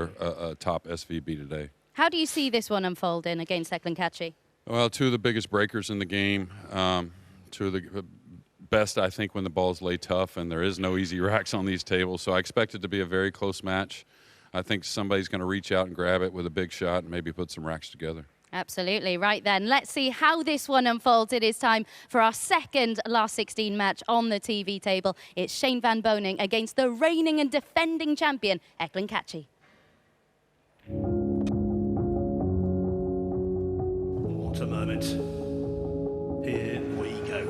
a top SVB today. How do you see this one unfolding against Eklent Kaçi? Well, two of the biggest breakers in the game, two of the best, I think, when the balls lay tough, and there is no easy racks on these tables, so I expect it to be a very close match. I think somebody's going to reach out and grab it with a big shot and maybe put some racks together. Absolutely. Right then, let's see how this one unfolds. It is time for our second last 16 match on the TV table. It's Shane Van Boening against the reigning and defending champion, Eklent Kaçi. What a moment. Here we go.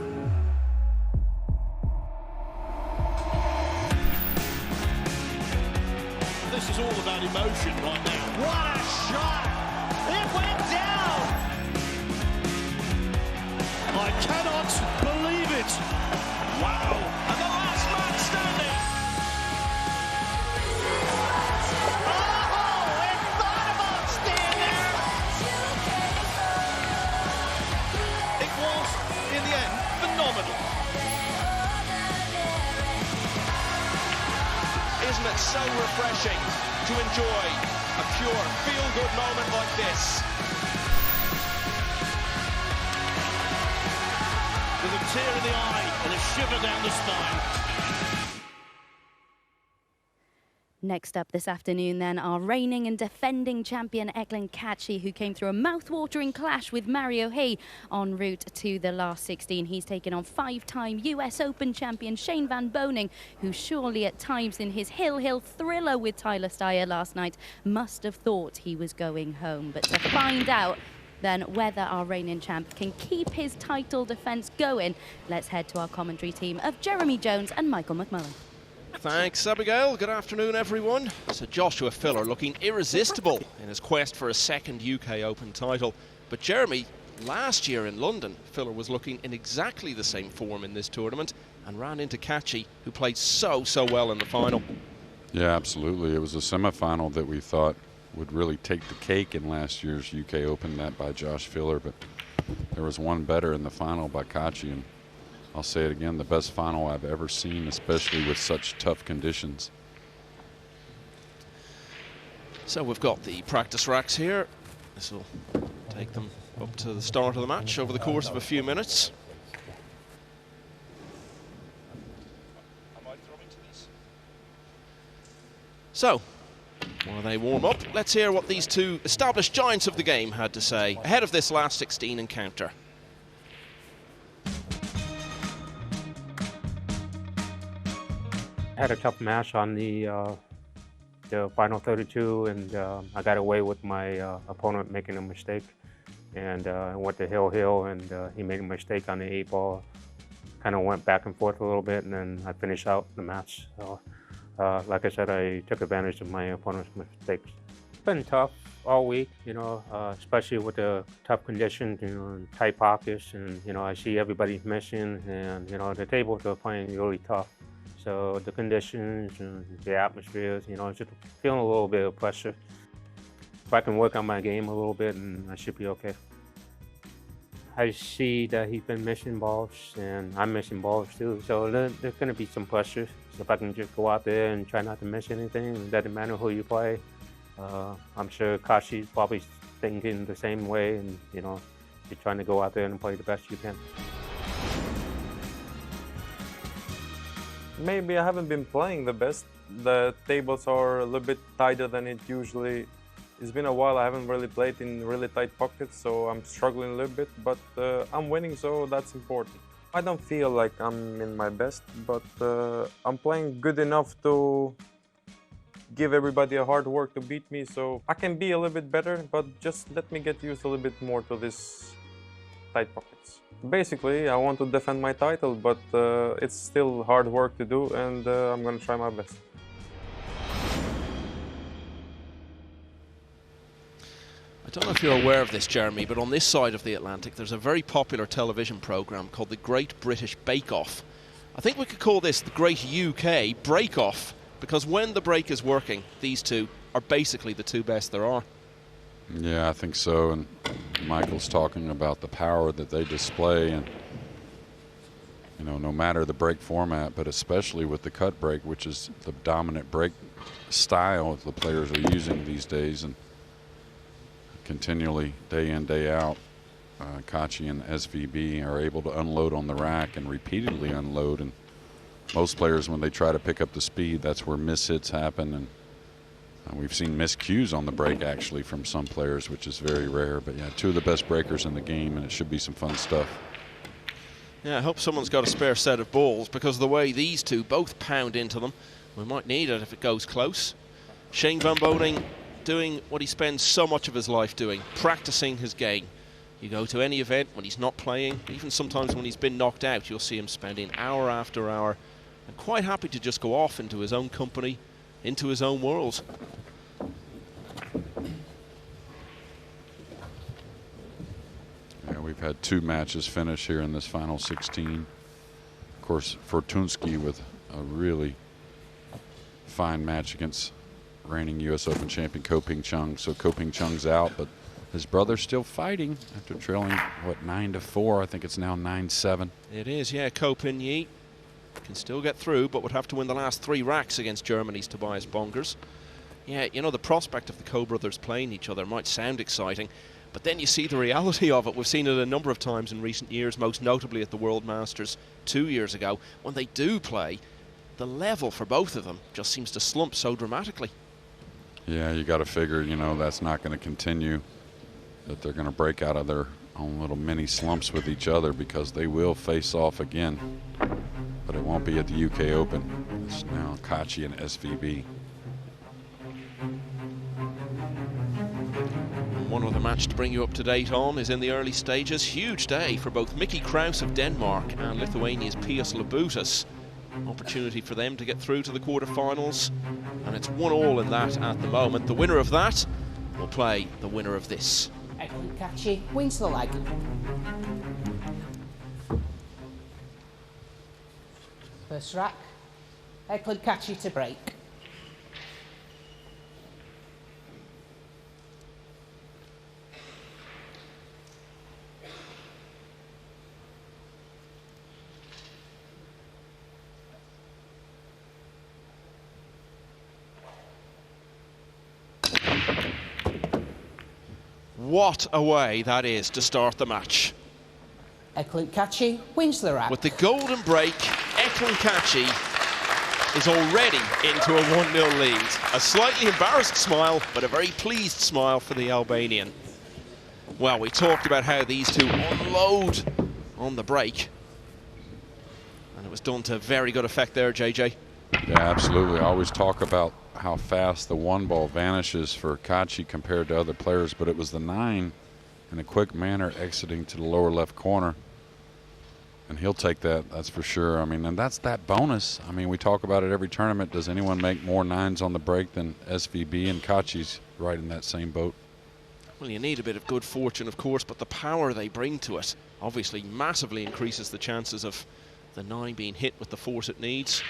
This is all about emotion right now. What a shot! It went down! I cannot believe it! Wow! And the last man standing! Oh! It thought about staying there! It was, in the end, phenomenal. Isn't it so refreshing to enjoy a pure feel-good moment like this? With a tear in the eye and a shiver down the spine. Next up this afternoon then, our reigning and defending champion Eklent Kaçi, who came through a mouth-watering clash with Mario Hay en route to the last 16. He's taken on five-time US Open champion Shane Van Boening, who surely at times in his Hill thriller with Tyler Steyer last night must have thought he was going home. But to find out then whether our reigning champ can keep his title defence going, let's head to our commentary team of Jeremy Jones and Michael McMullen. Thanks, Abigail. Good afternoon, everyone. So Joshua Filler looking irresistible in his quest for a second UK Open title. But Jeremy, last year in London, Filler was looking in exactly the same form in this tournament and ran into Kaçi, who played so well in the final. Yeah, absolutely. It was a semifinal that we thought would really take the cake in last year's UK Open, that by Josh Filler, but there was one better in the final by Kaçi, and I'll say it again, the best final I've ever seen, especially with such tough conditions. So we've got the practice racks here. This will take them up to the start of the match over the course of a few minutes. So, while they warm up, let's hear what these two established giants of the game had to say ahead of this last 16 encounter. I had a tough match on the final 32, and I got away with my opponent making a mistake. And I went to Hill, and he made a mistake on the 8-ball. Kind of went back and forth a little bit, and then I finished out the match. So, like I said, I took advantage of my opponent's mistakes. It's been tough all week, you know, especially with the tough conditions, you know, and tight pockets, and you know, I see everybody missing, and you know, the tables are playing really tough. So the conditions and the atmosphere, you know, just feeling a little bit of pressure. If I can work on my game a little bit, and I should be okay. I see that he's been missing balls, and I'm missing balls too. So there's going to be some pressure. So if I can just go out there and try not to miss anything, it doesn't matter who you play. I'm sure Kaçi's probably thinking the same way, and you know, you're trying to go out there and play the best you can. Maybe I haven't been playing the best. The tables are a little bit tighter than it usually. It's been a while. I haven't really played in really tight pockets, so I'm struggling a little bit, but I'm winning, so that's important. I don't feel like I'm in my best, but I'm playing good enough to give everybody a hard work to beat me, so I can be a little bit better, but just let me get used a little bit more to this tight pockets. Basically, I want to defend my title, but it's still hard work to do, and I'm going to try my best. I don't know if you're aware of this, Jeremy, but on this side of the Atlantic, there's a very popular television programme called the Great British Bake Off. I think we could call this the Great UK Break Off, because when the break is working, these two are basically the two best there are. Yeah, I think so, and Michael's talking about the power that they display, and you know, no matter the break format, but especially with the cut break, which is the dominant break style the players are using these days, and continually day in, day out, Kaçi and SVB are able to unload on the rack and repeatedly unload. And most players, when they try to pick up the speed, that's where miss hits happen. And we've seen missed cues on the break actually from some players, which is very rare. But yeah, two of the best breakers in the game, and it should be some fun stuff. Yeah, I hope someone's got a spare set of balls, because of the way these two both pound into them, we might need it if it goes close. Shane Van Boening doing what he spends so much of his life doing, practicing his game. You go to any event when he's not playing, even sometimes when he's been knocked out, you'll see him spending hour after hour, and quite happy to just go off into his own company, into his own world. Yeah, we've had 2 matches finish here in this final 16. Of course, Fortунski with a really fine match against reigning U.S. Open champion Ko Ping Chung. So Ko Ping Chung's out, but his brother's still fighting after trailing, what, 9-4. I think it's now 9-7. It is, yeah. Ko Ping Yi can still get through, but would have to win the last 3 racks against Germany's Tobias Bongers. Yeah, you know, the prospect of the Ko brothers playing each other might sound exciting, but then you see the reality of it. We've seen it a number of times in recent years, most notably at the World Masters 2 years ago. When they do play, the level for both of them just seems to slump so dramatically. Yeah, you got to figure, you know, that's not going to continue, that they're going to break out of their own little mini slumps with each other, because they will face off again. But it won't be at the UK Open. It's now Kaçi and SVB. One other match to bring you up to date on is in the early stages. Huge day for both Mickey Kraus of Denmark and Lithuania's Pius Labutas. Opportunity for them to get through to the quarterfinals, and it's 1-1 in that at the moment. The winner of that will play the winner of this. Eklent Kaçi wins the leg. First rack, Eklent Kaçi to break. What a way that is to start the match. Eklent Kaçi wins the rack. With the golden break, Eklent Kaçi is already into a 1-0 lead. A slightly embarrassed smile, but a very pleased smile for the Albanian. Well, we talked about how these two unload on the break, and it was done to very good effect there, JJ. Yeah, absolutely. I always talk about how fast the 1 ball vanishes for Kaçi compared to other players, but it was the 9 in a quick manner exiting to the lower left corner. And he'll take that, that's for sure. I mean, and that's that bonus. I mean, we talk about it every tournament. Does anyone make more 9s on the break than SVB? And Kaçi's right in that same boat. Well, you need a bit of good fortune, of course, but the power they bring to it obviously massively increases the chances of the 9 being hit with the force it needs.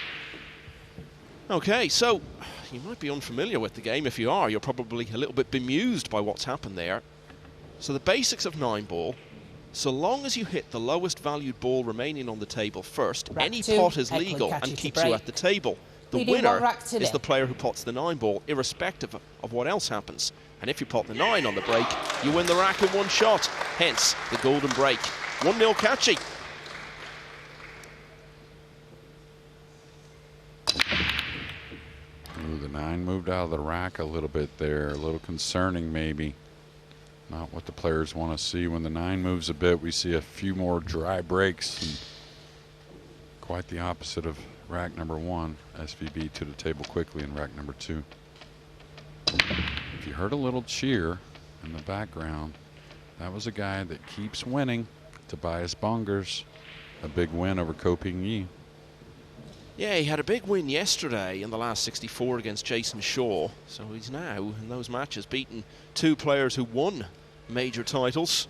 Okay, so you might be unfamiliar with the game. If you are, you're probably a little bit bemused by what's happened there. So the basics of 9-ball, so long as you hit the lowest valued ball remaining on the table first, Rack any 2, pot is Eklent legal Kaçi and to keeps you break. at the table. The Leading winner one rack to is nil. the player who pots the 9 ball, irrespective of what else happens. And if you pot the 9 on the break, you win the rack in 1 shot. Hence, the golden break. 1-0 Kaçi. Ooh, the 9 moved out of the rack a little bit there. A little concerning, maybe. Not what the players want to see. When the 9 moves a bit, we see a few more dry breaks. And quite the opposite of rack number 1. SVB to the table quickly in rack number 2. If you heard a little cheer in the background, that was a guy that keeps winning. Tobias Bongers, a big win over Ko Ping Yi. Yeah, he had a big win yesterday in the last 64 against Jason Shaw. So he's now, in those matches, beaten 2 players who won major titles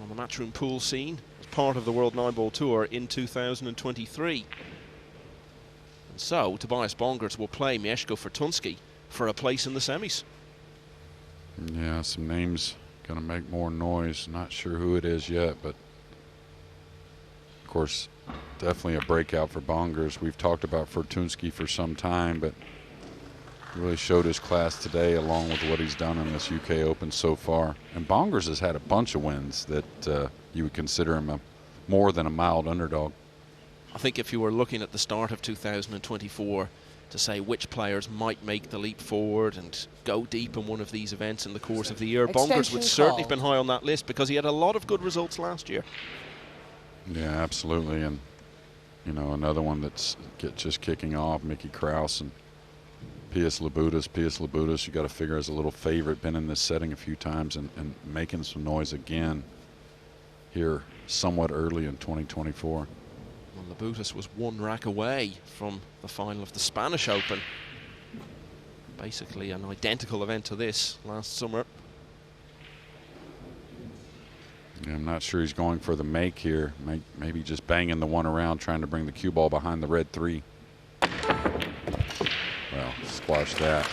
on the Matchroom pool scene as part of the World 9-Ball Tour in 2023. And so, Tobias Bongers will play Mieszko Fortунski for a place in the semis. Yeah, some names going to make more noise. Not sure who it is yet, but Of course, definitely a breakout for Bongers. We've talked about Fortunski for some time, but he really showed his class today along with what he's done in this UK Open so far. And Bongers has had a bunch of wins that you would consider him more than a mild underdog. I think if you were looking at the start of 2024 to say which players might make the leap forward and go deep in one of these events in the course of the year, Bongers would certainly have been high on that list because he had a lot of good results last year. Yeah, absolutely. And, you know, another one that's just kicking off, Mickey Kraus and Pius Labudas. Pius Labudas, you got to figure, is a little favorite, been in this setting a few times and making some noise again here somewhat early in 2024. Well, Labudas was one rack away from the final of the Spanish Open. Basically an identical event to this last summer. Yeah, I'm not sure he's going for the make here. Maybe just banging the one around, trying to bring the cue ball behind the red 3. Well, squash that.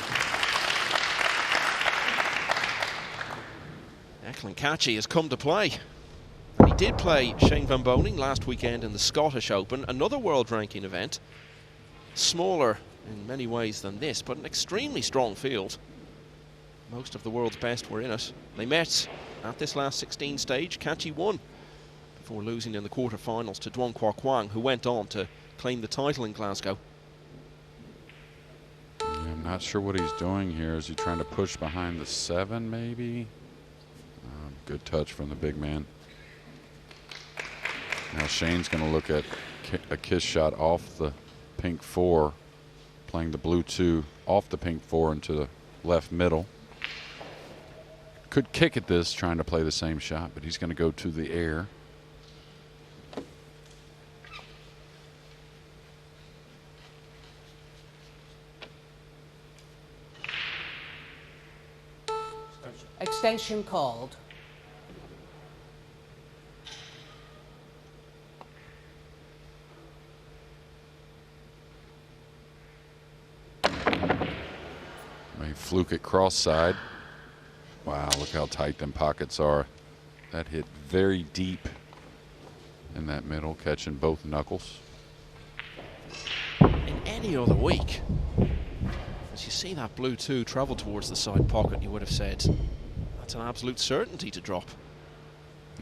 Eklent Kaçi has come to play. And he did play Shane Van Boening last weekend in the Scottish Open, another world ranking event. Smaller in many ways than this, but an extremely strong field. Most of the world's best were in it. They met at this last 16 stage. Kaçi won before losing in the quarterfinals to Duong Kwa Kwang, who went on to claim the title in Glasgow. Yeah, I'm not sure what he's doing here. Is he trying to push behind the 7 maybe? Good touch from the big man. Now Shane's going to look at a kiss shot off the pink 4, playing the blue 2 off the pink 4 into the left middle. Could kick at this, trying to play the same shot, but he's going to go to the air. Extension called. Fluke it cross side. Wow, look how tight them pockets are. That hit very deep in that middle, catching both knuckles. In any other week, as you see that blue 2 travel towards the side pocket, you would have said that's an absolute certainty to drop.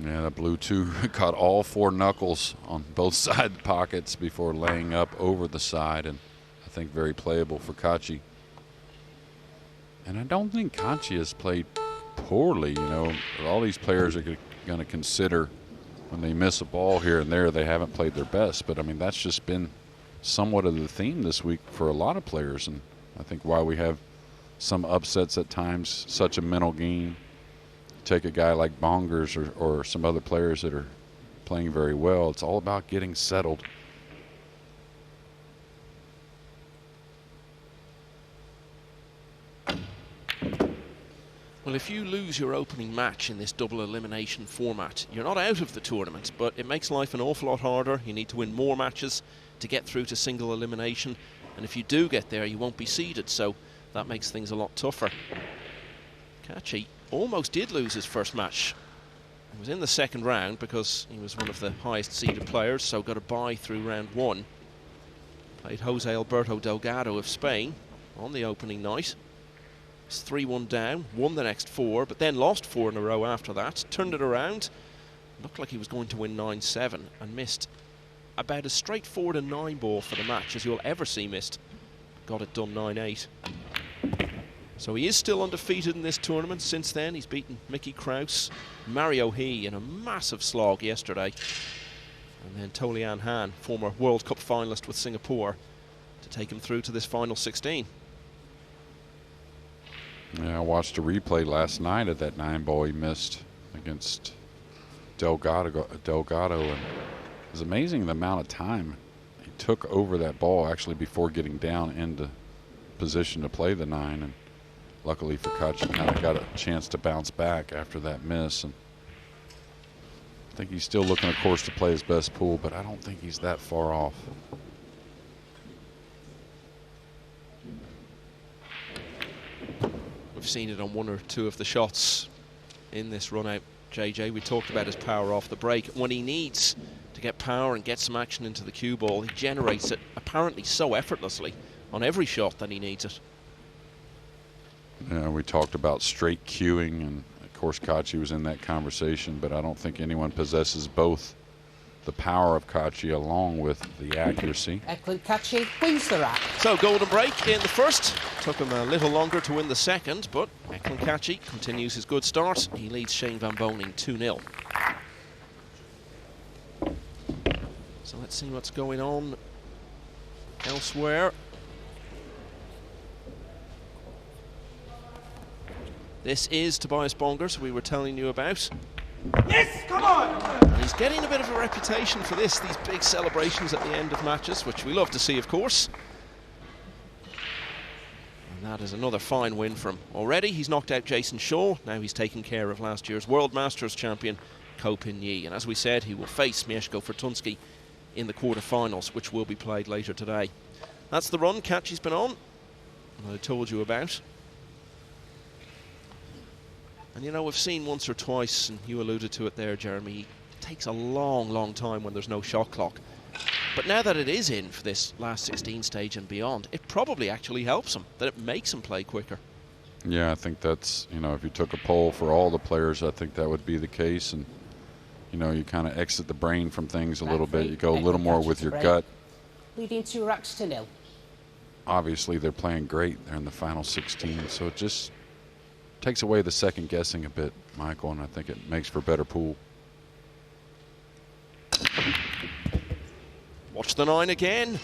Yeah, the blue 2 caught all 4 knuckles on both side pockets before laying up over the side, and I think very playable for Kaçi. And I don't think Kaçi has played poorly. You know, all these players are going to consider when they miss a ball here and there, they haven't played their best. But, I mean, that's just been somewhat of the theme this week for a lot of players. And I think why we have some upsets at times, such a mental game. Take a guy like Bongers or some other players that are playing very well. It's all about getting settled. Well, if you lose your opening match in this double elimination format, you're not out of the tournament, but it makes life an awful lot harder. You need to win more matches to get through to single elimination, and if you do get there, you won't be seeded, so that makes things a lot tougher. Kaçi almost did lose his first match. He was in the second round because he was one of the highest seeded players, so got a bye through round 1. Played Jose Alberto Delgado of Spain on the opening night. 3-1 down, won the next 4, but then lost 4 in a row after that, turned it around, looked like he was going to win 9-7 and missed about as straightforward a 9 ball for the match as you'll ever see missed. Got it done 9-8. So he is still undefeated in this tournament. Since then he's beaten Mickey Kraus, Mario He in a massive slog yesterday, and then Tolian Han, former World Cup finalist with Singapore, to take him through to this final 16. Yeah, I watched a replay last night of that 9 ball he missed against Delgado, and it was amazing the amount of time he took over that ball actually before getting down into position to play the 9. And luckily for Kaçi, kind of got a chance to bounce back after that miss. And I think he's still looking, of course, to play his best pool, but I don't think he's that far off. We've seen it on 1 or 2 of the shots in this run out JJ. We talked about his power off the break. When he needs to get power and get some action into the cue ball, he generates it apparently so effortlessly on every shot that he needs it. Yeah, we talked about straight cueing, and of course Kaçi was in that conversation, but I don't think anyone possesses both the power of Kaçi along with the accuracy. Eklent Kaçi wins the rack. So golden break in the first. Took him a little longer to win the second, but Eklent Kaçi continues his good start. He leads Shane Van Boening 2-0. So let's see what's going on elsewhere. This is Tobias Bongers we were telling you about. Yes, come on! And he's getting a bit of a reputation for this, these big celebrations at the end of matches, which we love to see, of course. And that is another fine win from him. Already he's knocked out Jason Shaw. Now he's taken care of last year's World Masters champion Ko Pin-Yi. And as we said, he will face Mieszko Fortunski in the quarterfinals, which will be played later today. That's the run Kaci's been on, and I told you about. And you know, we've seen once or twice, and you alluded to it there, Jeremy, it takes a long time when there's no shot clock. But now that it is in for this last 16 stage and beyond, it probably actually helps him, that it makes him play quicker. Yeah, I think that's, you know, if you took a poll for all the players, I think that would be the case. And, you know, you kind of exit the brain from things a little bit. You go a little more with your gut. Leading 2 racks to 0. Obviously, they're playing great. They're in the final 16, so it just takes away the second guessing a bit, Michael, and I think it makes for a better pool. Watch the 9 again.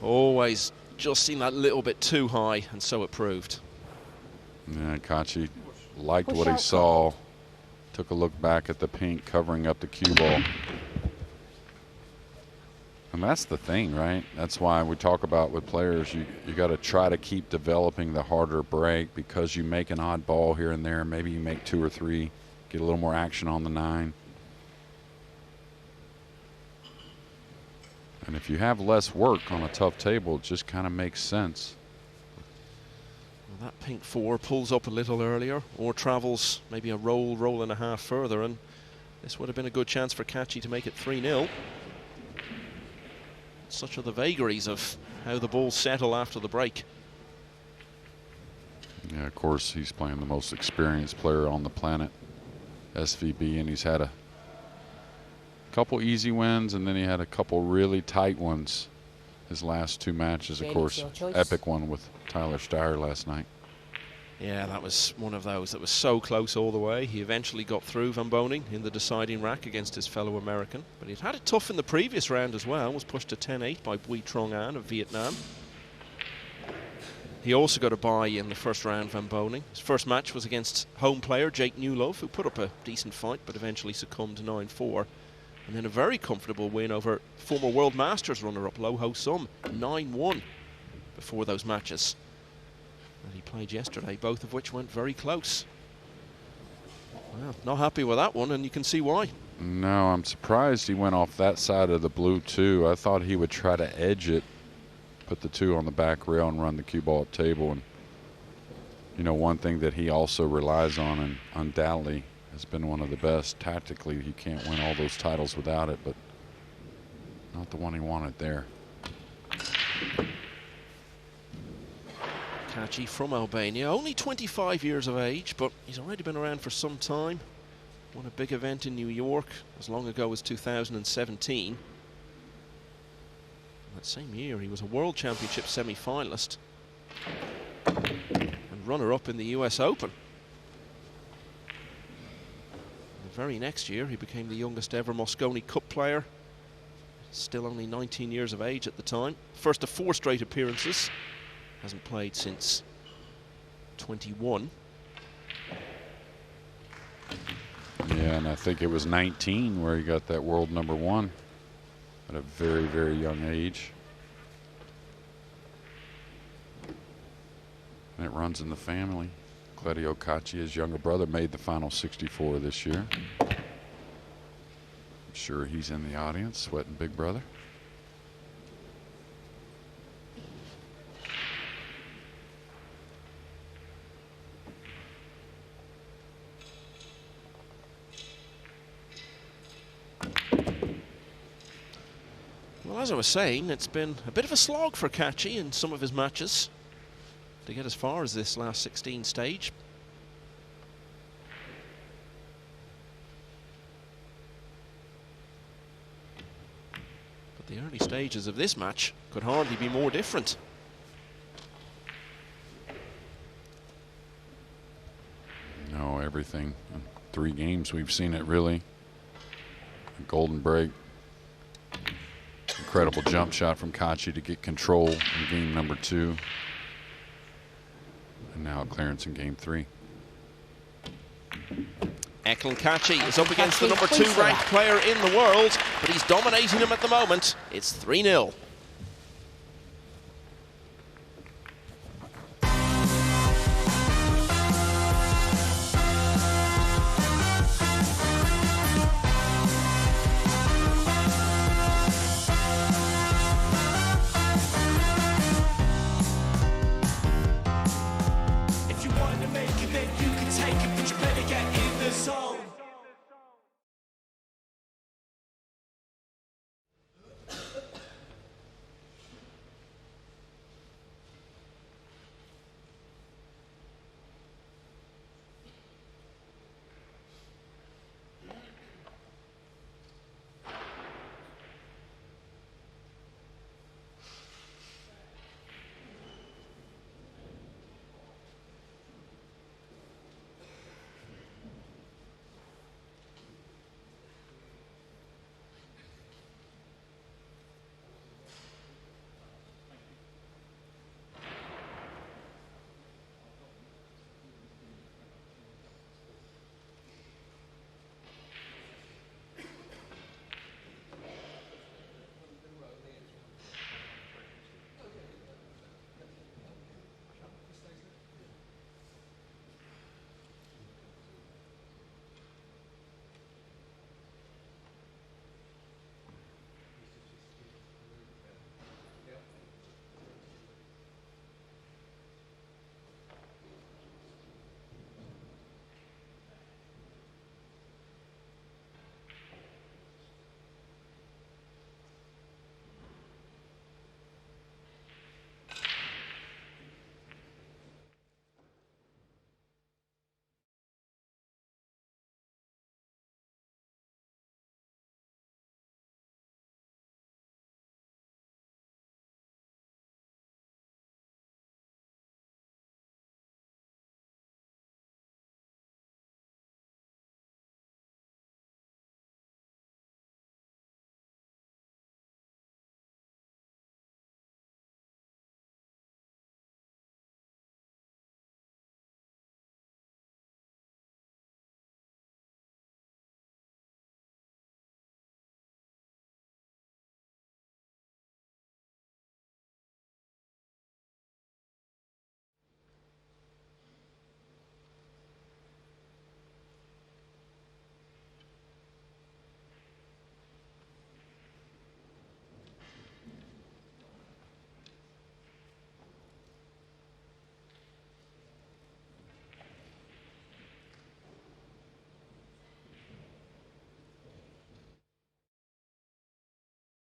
Always just seemed that little bit too high, and so it proved. Yeah, Kaçi liked what he saw. Took a look back at the pink covering up the cue ball. And that's the thing, right? That's why we talk about with players, you got to try to keep developing the harder break, because you make an odd ball here and there. Maybe you make 2 or 3, get a little more action on the 9. And if you have less work on a tough table, it just kind of makes sense. Well, that pink 4 pulls up a little earlier, or travels maybe a roll and a half further, and this would have been a good chance for Kaçi to make it 3-0. Such are the vagaries of how the balls settle after the break. Yeah, of course, he's playing the most experienced player on the planet, SVB, and he's had a couple easy wins, and then he had a couple really tight ones his last 2 matches. Of course, epic one with Tyler Steyer last night. Yeah, that was one of those that was so close all the way. He eventually got through Van Boening in the deciding rack against his fellow American. But he'd had it tough in the previous round as well. Was pushed to 10-8 by Bui Trong An of Vietnam. He also got a bye in the first round, Van Boening. His first match was against home player Jake Newlove, who put up a decent fight but eventually succumbed to 9-4. And then a very comfortable win over former World Masters runner-up Lo Ho Sum, 9-1 before those matches that he played yesterday, both of which went very close. Well, not happy with that one, and you can see why. No, I'm surprised he went off that side of the blue too. I thought he would try to edge it, put the 2 on the back rail and run the cue ball up table. And, you know, one thing that he also relies on, and undoubtedly has been one of the best tactically, he can't win all those titles without it, but not the one he wanted there. Kaçi from Albania, only 25 years of age, but he's already been around for some time. Won a big event in New York as long ago as 2017. That same year he was a World Championship semi-finalist and runner-up in the US Open. And the very next year he became the youngest ever Mosconi Cup player, still only 19 years of age at the time. First of 4 straight appearances. Hasn't played since 21. Yeah, and I think it was 19 where he got that world #1 at a very, very young age. And it runs in the family. Claudio Kaçi, his younger brother, made the final 64 this year. I'm sure he's in the audience, sweating big brother. Well, as I was saying, it's been a bit of a slog for Kaçi in some of his matches to get as far as this last 16 stage. But the early stages of this match could hardly be more different. No, everything. In 3 games we've seen it really. A golden break. Incredible jump shot from Kaçi to get control in game number 2. And now a clearance in game 3. Eklent Kaçi is up against the number 2 ranked player in the world, but he's dominating him at the moment. It's 3-0.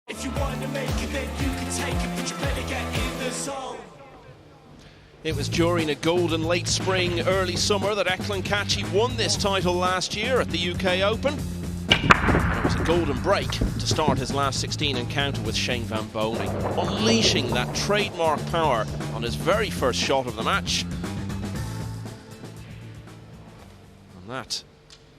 If you want to make it, then you can take it, but you better get in the zone. It was during a golden late spring, early summer that Eklent Kaçi won this title last year at the UK Open. And it was a golden break to start his last 16 encounter with Shane Van Boening, unleashing that trademark power on his very first shot of the match. And that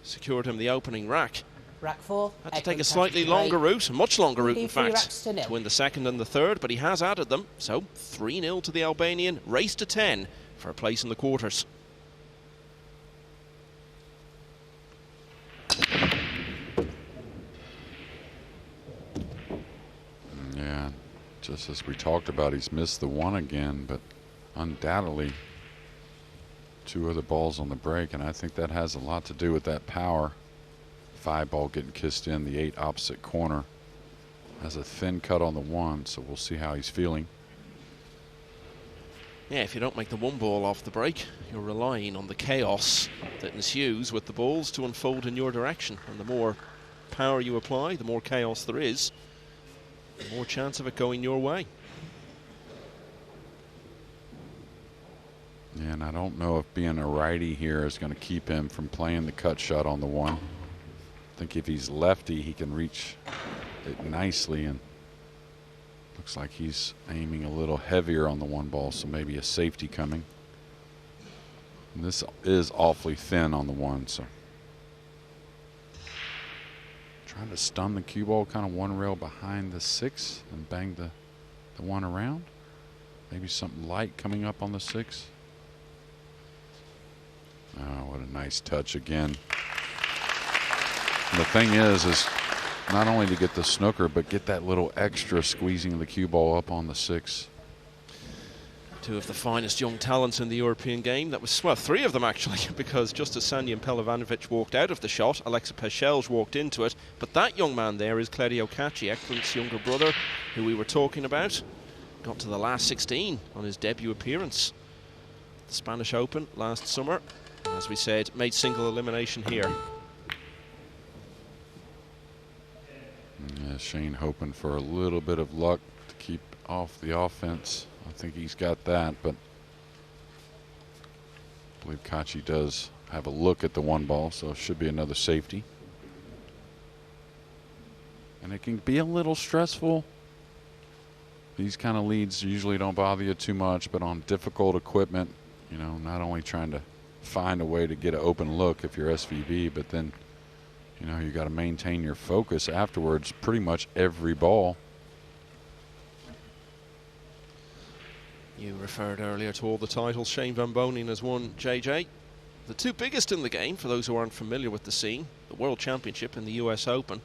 secured him the opening rack. Rack 4. Had to take a slightly longer route, a much longer route in fact, to win the second and the third, but he has added them. So 3-0 to the Albanian, race to 10 for a place in the quarters. Yeah, just as we talked about, he's missed the one again, but undoubtedly 2 other balls on the break, and I think that has a lot to do with that power. 5 ball getting kissed in, the 8 opposite corner. Has a thin cut on the 1, so we'll see how he's feeling. Yeah, if you don't make the 1 ball off the break, you're relying on the chaos that ensues with the balls to unfold in your direction. And the more power you apply, the more chaos there is. more chance of it going your way. Yeah, and I don't know if being a righty here is going to keep him from playing the cut shot on the one. I think if he's lefty, he can reach it nicely, and looks like he's aiming a little heavier on the one ball, so maybe a safety coming. And this is awfully thin on the one, so trying to stun the cue ball, kind of one rail behind the 6 and bang the one around. Maybe something light coming up on the 6. Oh, what a nice touch again. And the thing is not only to get the snooker, but get that little extra squeezing the cue ball up on the 6. Two of the finest young talents in the European game. That was, well, 3 of them actually, because just as Sanjin Pelovanovic walked out of the shot, Alexa Peschelj walked into it. But that young man there is Eklent Kaçi, Eklent's younger brother, who we were talking about. Got to the last 16 on his debut appearance. The Spanish Open last summer. And as we said, made single elimination here. Yeah, Shane hoping for a little bit of luck to keep off the offense. I think he's got that, but I believe Kaçi does have a look at the one ball, so it should be another safety. And it can be a little stressful. These kind of leads usually don't bother you too much, but on difficult equipment, you know, not only trying to find a way to get an open look if you're SVB, but then, you know, you got to maintain your focus afterwards pretty much every ball. You referred earlier to all the titles Shane Van Boening has won, JJ. The 2 biggest in the game, for those who aren't familiar with the scene, the World Championship and the US Open.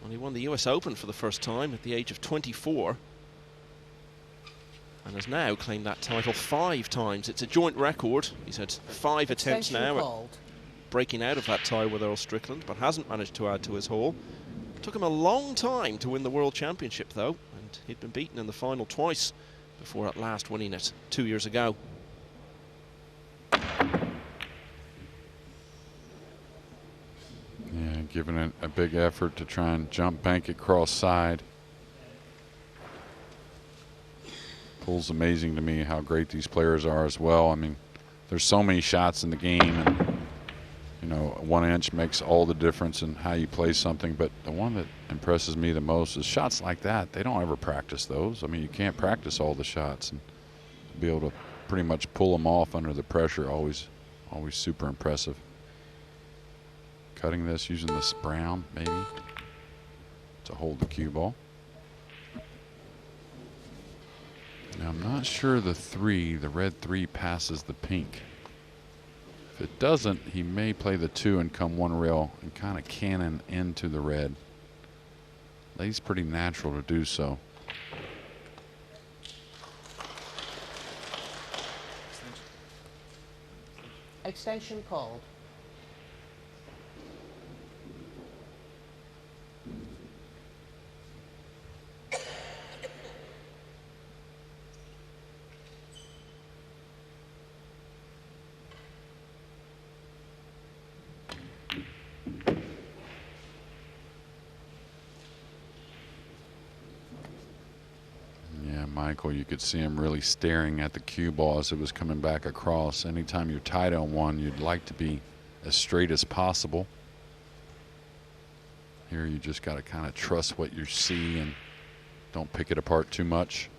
Well, he won the US Open for the first time at the age of 24 and has now claimed that title 5 times. It's a joint record. He's had 5 attempts now at breaking out of that tie with Earl Strickland, but hasn't managed to add to his haul. Took him a long time to win the World Championship, though, and he'd been beaten in the final twice before at last winning it 2 years ago. Yeah, giving it a big effort to try and jump bank it cross side. Pool's amazing to me how great these players are as well. I mean, there's so many shots in the game, and you know, 1 inch makes all the difference in how you play something. But the one that impresses me the most is shots like that. They don't ever practice those. I mean, you can't practice all the shots, and to be able to pretty much pull them off under the pressure, always super impressive. Cutting this using this brown maybe to hold the cue ball. Now I'm not sure the red 3 passes the pink. If it doesn't, he may play the 2 and come one rail and kind of cannon into the red. Lays pretty natural to do so. Extension called. Michael, you could see him really staring at the cue ball as it was coming back across. Anytime you're tight on one, you'd like to be as straight as possible. Here you just got to kind of trust what you see and don't pick it apart too much.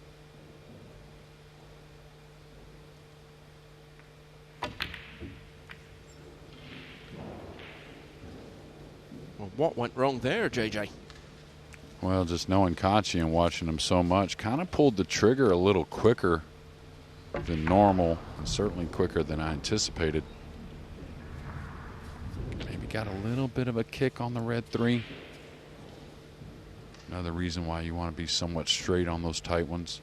Well, what went wrong there, JJ? Well, just knowing Kaçi and watching him so much, kind of pulled the trigger a little quicker than normal, and certainly quicker than I anticipated. Maybe got a little bit of a kick on the red 3. Another reason why you want to be somewhat straight on those tight ones.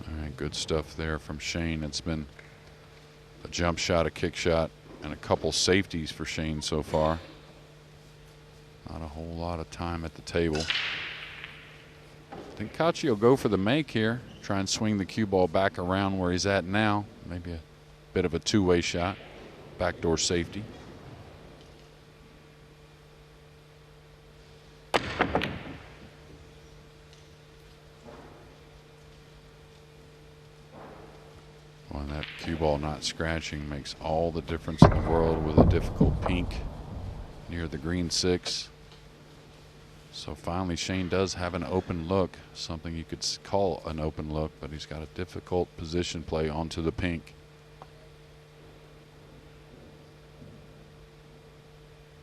All right, good stuff there from Shane. It's been a jump shot, a kick shot, and a couple safeties for Shane so far. Not a whole lot of time at the table. I think Kaçi will go for the make here. Try and swing the cue ball back around where he's at now. Maybe a bit of a two-way shot, backdoor safety. Well, that cue ball not scratching makes all the difference in the world with a difficult pink near the green 6. So finally Shane does have an open look, something you could call an open look, but he's got a difficult position play onto the pink.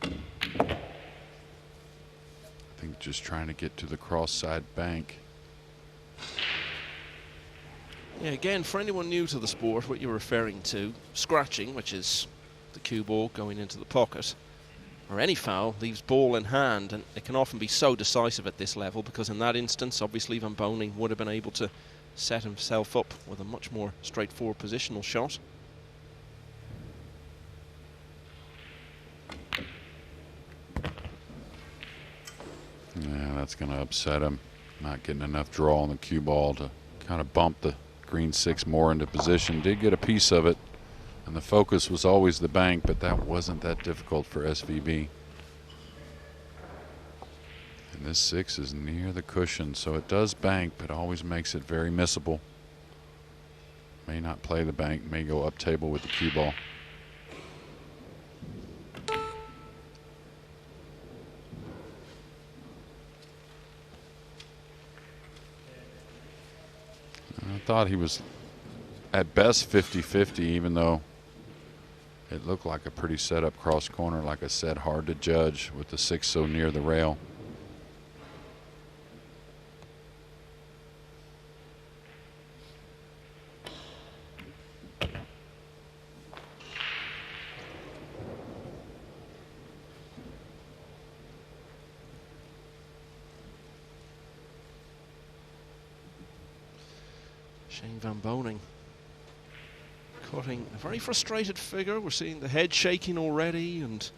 I think just trying to get to the cross side bank. Yeah, again, for anyone new to the sport, what you're referring to, scratching, which is the cue ball going into the pocket, or any foul, leaves ball in hand, and it can often be so decisive at this level, because in that instance, obviously Van Boening would have been able to set himself up with a much more straightforward positional shot. Yeah, that's going to upset him. Not getting enough draw on the cue ball to kind of bump the green 6 more into position. Did get a piece of it, and the focus was always the bank, but that wasn't that difficult for SVB. And this 6 is near the cushion, so it does bank, but always makes it very missable. May not play the bank, may go up table with the cue ball. I thought he was at best 50-50, even though it looked like a pretty set up cross corner. Like I said, hard to judge with the 6 so near the rail. Shane Van Boening cutting a very frustrated figure. We're seeing the head shaking already and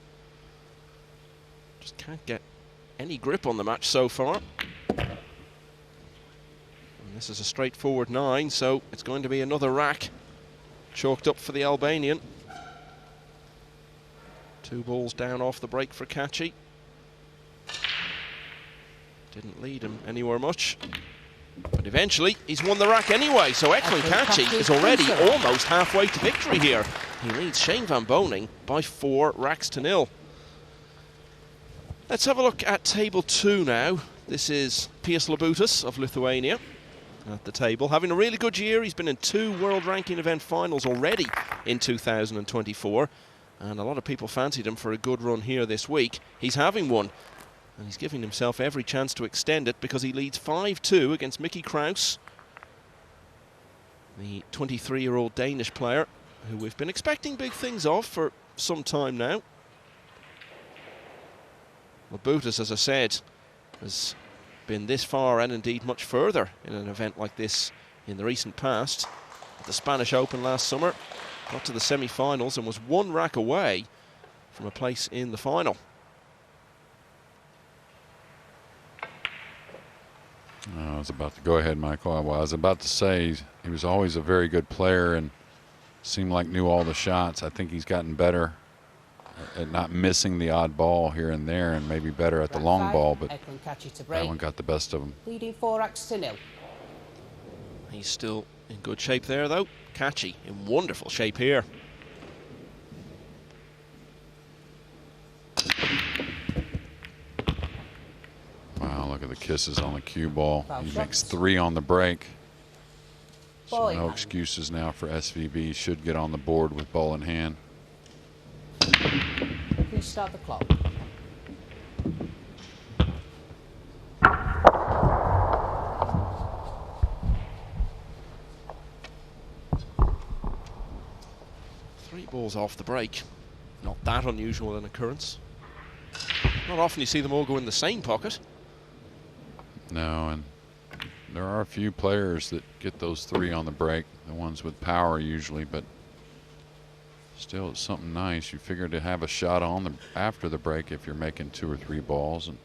just can't get any grip on the match so far. And this is a straightforward 9, so it's going to be another rack chalked up for the Albanian. 2 balls down off the break for Kaçi. Didn't lead him anywhere much. But eventually, he's won the rack anyway, so Eklent Kaçi is already almost halfway to victory here. He leads Shane Van Boening by 4 racks to 0. Let's have a look at table 2 now. This is Pius Labutas of Lithuania at the table. Having a really good year. He's been in 2 world ranking event finals already in 2024. And a lot of people fancied him for a good run here this week. He's having one. And he's giving himself every chance to extend it, because he leads 5-2 against Mickey Kraus, the 23-year-old Danish player who we've been expecting big things of for some time now. Labutas, as I said, has been this far and indeed much further in an event like this in the recent past. At the Spanish Open last summer, got to the semi-finals and was 1 rack away from a place in the final. I was about to go ahead, Michael. I was about to say he was always a very good player and seemed like knew all the shots. I think he's gotten better at not missing the odd ball here and there, and maybe better at the long ball, but that one got the best of him. Leading 4 racks to 0. He's still in good shape there, though. Kaçi in wonderful shape here. Wow, look at the kisses on the cue ball. He makes 3 on the break. So no excuses now for SVB. Should get on the board with ball in hand. Please start the clock. Three balls off the break. Not that unusual an occurrence. Not often you see them all go in the same pocket. No, and there are a few players that get those 3 on the break, the ones with power usually, but still it's something nice. You figure to have a shot on the after the break if you're making 2 or 3 balls. And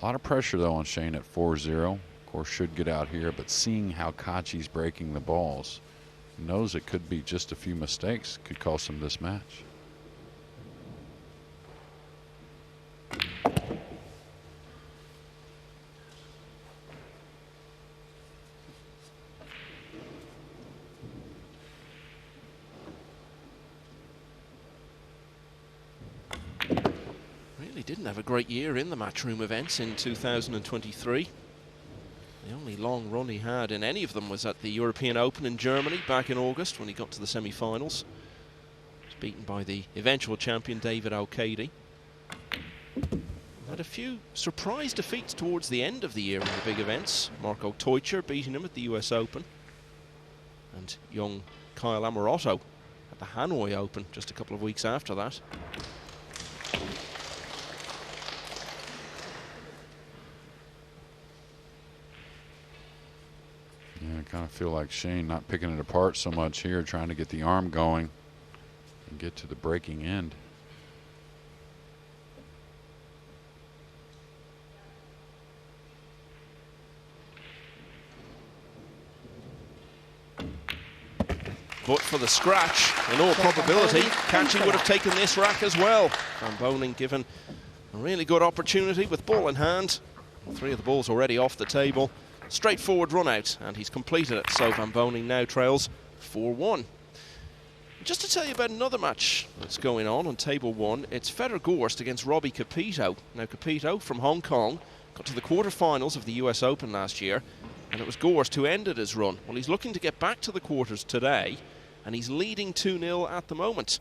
a lot of pressure though on Shane at 4-0. Of course should get out here, but seeing how Kaçi's breaking the balls, knows it could be just a few mistakes could cost him this match. Really didn't have a great year in the matchroom events in 2023. The only long run he had in any of them was at the European Open in Germany back in August when he got to the semi-finals. He was beaten by the eventual champion David O'Cady. Had a few surprise defeats towards the end of the year in the big events. Marco Teucher beating him at the US Open. And young Kyle Amorotto at the Hanoi Open just a couple of weeks after that. Yeah, I kind of feel like Shane not picking it apart so much here, trying to get the arm going and get to the breaking end. But for the scratch, in all probability, Kaçi would have taken this rack as well. Van Boening given a really good opportunity with ball in hand. 3 of the balls already off the table. Straightforward run out, and he's completed it. So Van Boening now trails 4-1. Just to tell you about another match that's going on table 1, it's Fedor Gorst against Robbie Capito. Now Capito from Hong Kong got to the quarterfinals of the US Open last year, and it was Gorst who ended his run. Well, he's looking to get back to the quarters today, and he's leading 2-0 at the moment.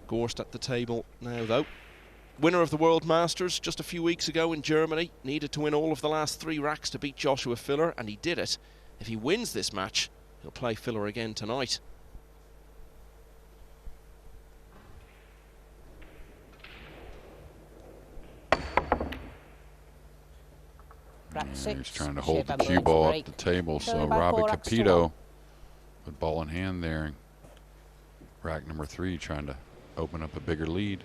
Gorst at the table now, though. Winner of the World Masters just a few weeks ago in Germany. Needed to win all of the last 3 racks to beat Joshua Filler, and he did it. If he wins this match, he'll play Filler again tonight. He's trying to hold the cue ball at the table, so Robbie Capito with ball in hand there. Rack number 3 trying to open up a bigger lead.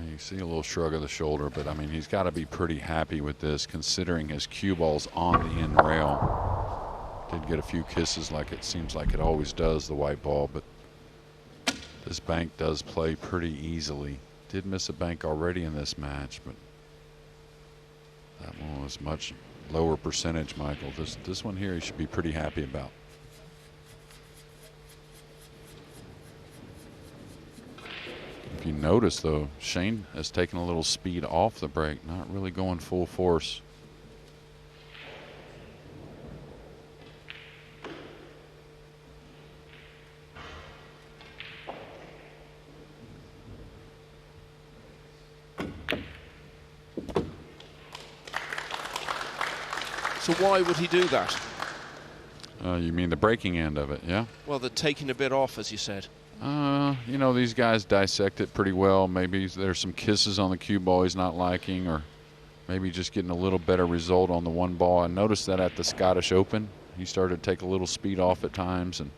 You see a little shrug of the shoulder, but I mean, he's got to be pretty happy with this considering his cue ball's on the end rail. Did get a few kisses like it seems like it always does, the white ball, but this bank does play pretty easily. Did miss a bank already in this match, but that one was much lower percentage, Michael. This one here he should be pretty happy about. If you notice, though, Shane has taken a little speed off the break, not really going full force. So why would he do that? You mean the breaking end of it, yeah? Well, the taking a bit off, as you said. You know, these guys dissect it pretty well. Maybe there's some kisses on the cue ball he's not liking, or maybe just getting a little better result on the one ball. I noticed that at the Scottish Open. He started to take a little speed off at times, and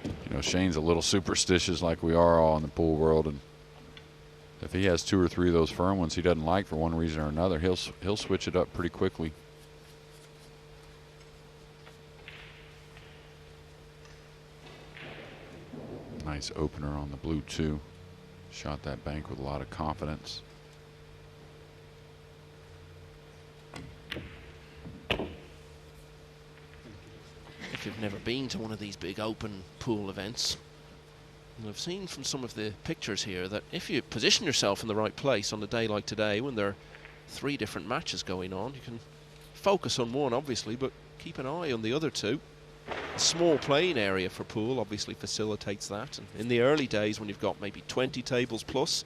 you know, Shane's a little superstitious like we are all in the pool world, and if he has 2 or 3 of those firm ones he doesn't like for one reason or another, he'll switch it up pretty quickly. Nice opener on the blue 2. Shot that bank with a lot of confidence. If you've never been to one of these big open pool events, I've seen from some of the pictures here that if you position yourself in the right place on a day like today when there are 3 different matches going on, you can focus on one obviously, but keep an eye on the other 2. A small playing area for pool obviously facilitates that, and in the early days when you've got maybe 20 tables plus,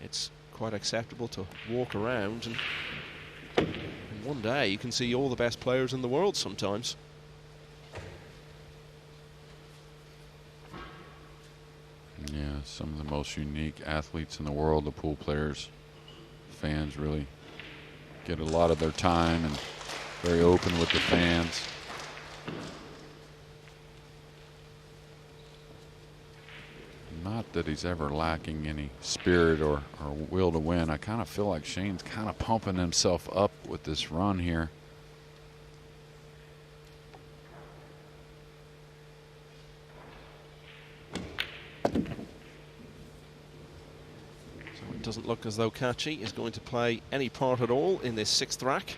it's quite acceptable to walk around, and in one day you can see all the best players in the world sometimes. Yeah, some of the most unique athletes in the world, the pool players. Fans really get a lot of their time and very open with the fans. that he's ever lacking any spirit or will to win. I kind of feel like Shane's kind of pumping himself up with this run here. So it doesn't look as though Kaçi is going to play any part at all in this 6th rack.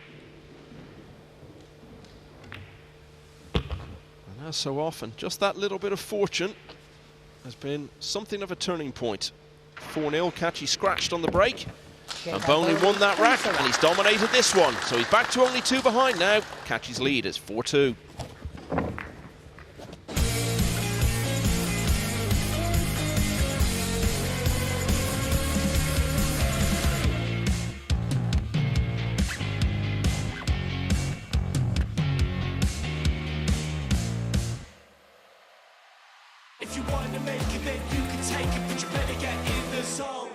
And as so often, just that little bit of fortune has been something of a turning point. 4-0, Kaçi scratched on the break. And Boening won that rack, and he's dominated this one. So he's back to only 2 behind now. Kaçi's lead is 4-2. If you want to make it, then you can take it, but you better get in the zone.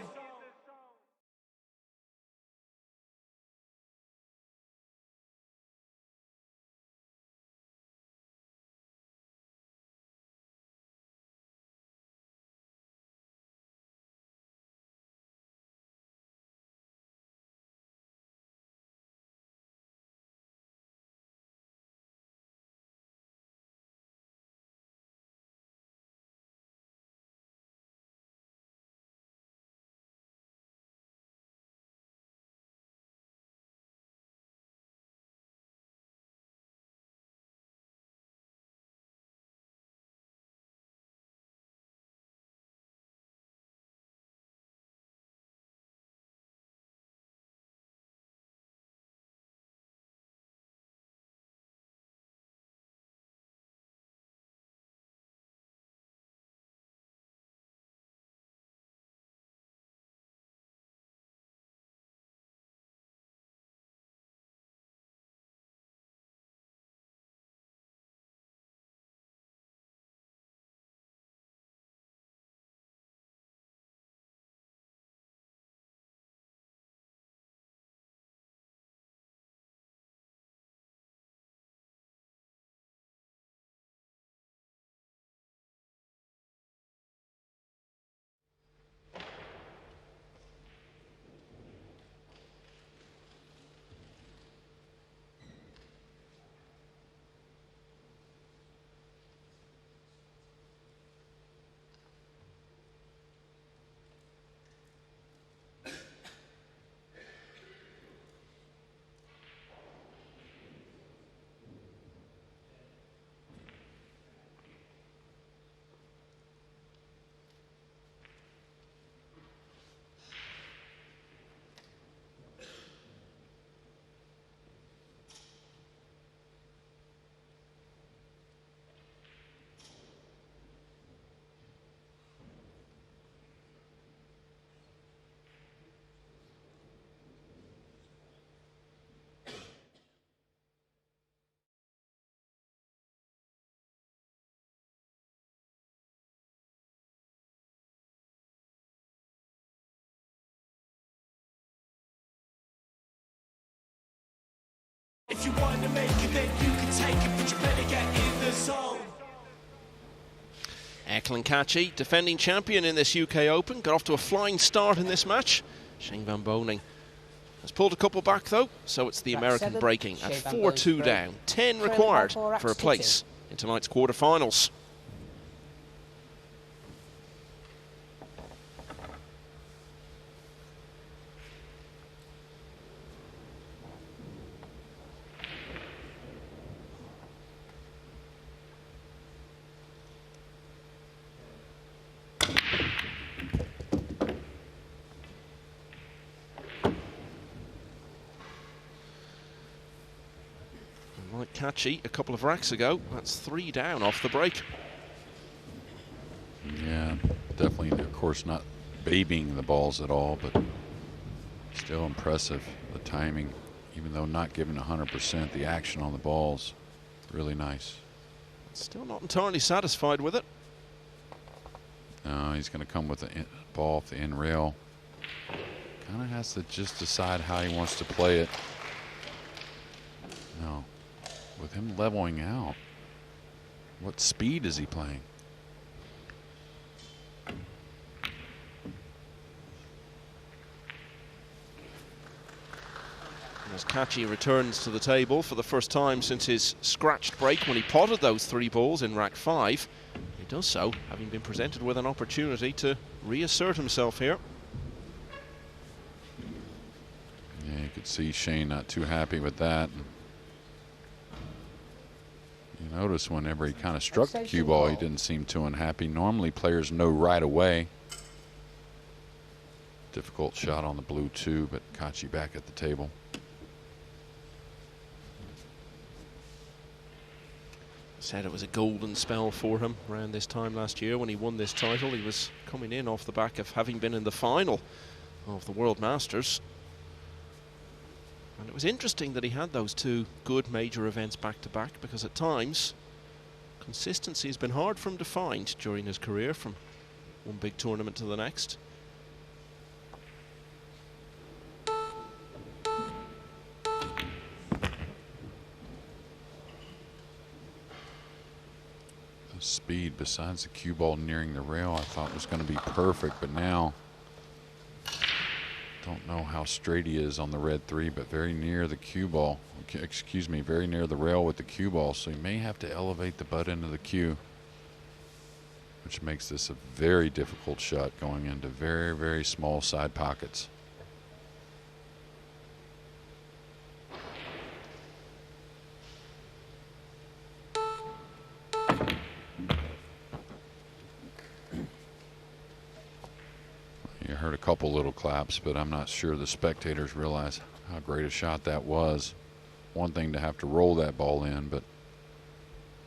If you want to make it, then you can take it, but you better get in the zone. Eklent Kaçi, defending champion in this UK Open, got off to a flying start in this match. Shane Van Boening has pulled a couple back though, so it's the American breaking at 4-2 down. 10 required for a place in tonight's quarterfinals. Like Kaçi a couple of racks ago, that's 3 down off the break. Yeah, definitely, of course, not babying the balls at all, but still impressive, the timing, even though not giving 100%, the action on the balls, really nice. Still not entirely satisfied with it. No, he's going to come with the ball off the end rail. Kind of has to just decide how he wants to play it. No. With him leveling out, what speed is he playing? As Kaçi returns to the table for the first time since his scratched break when he potted those 3 balls in rack 5. He does so, having been presented with an opportunity to reassert himself here. Yeah, you could see Shane not too happy with that. You notice whenever he kind of struck the cue ball, he didn't seem too unhappy. Normally players know right away. Difficult shot on the blue too, but Kaçi back at the table. Said it was a golden spell for him around this time last year when he won this title. He was coming in off the back of having been in the final of the World Masters. And it was interesting that he had those 2 good major events back to back, because at times consistency has been hard for him to find during his career from one big tournament to the next. Speed besides the cue ball nearing the rail I thought was going to be perfect, but now don't know how straight he is on the red 3, but very near the cue ball, excuse me, very near the rail with the cue ball, so he may have to elevate the butt end of the cue, which makes this a very difficult shot going into very, very small side pockets. You heard a couple little claps, but I'm not sure the spectators realize how great a shot that was. One thing to have to roll that ball in, but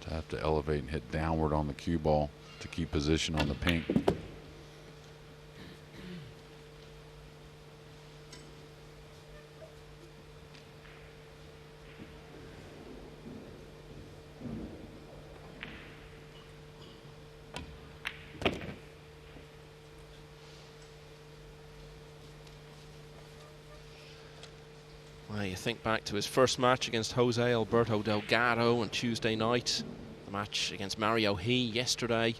to have to elevate and hit downward on the cue ball to keep position on the pink. You think back to his first match against Jose Alberto Delgado on Tuesday night, the match against Mario He yesterday.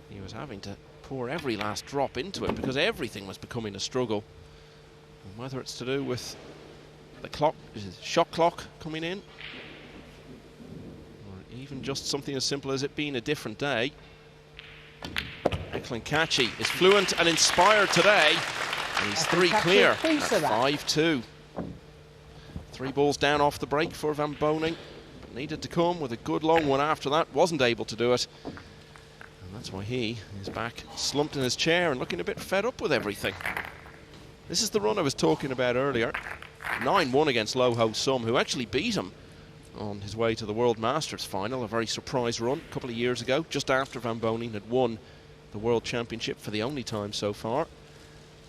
He was having to pour every last drop into it because everything was becoming a struggle. And whether it's to do with the clock, shot clock coming in, or even just something as simple as it being a different day, Eklent Kaçi is fluent and inspired today. And he's 3 clear at 5-2. 3 balls down off the break for Van Boening, but needed to come with a good long one after that. Wasn't able to do it. And that's why he is back slumped in his chair and looking a bit fed up with everything. This is the run I was talking about earlier. 9-1 against Loh Ho Sum, who actually beat him on his way to the World Masters final. A very surprise run a couple of years ago, just after Van Boening had won the World Championship for the only time so far.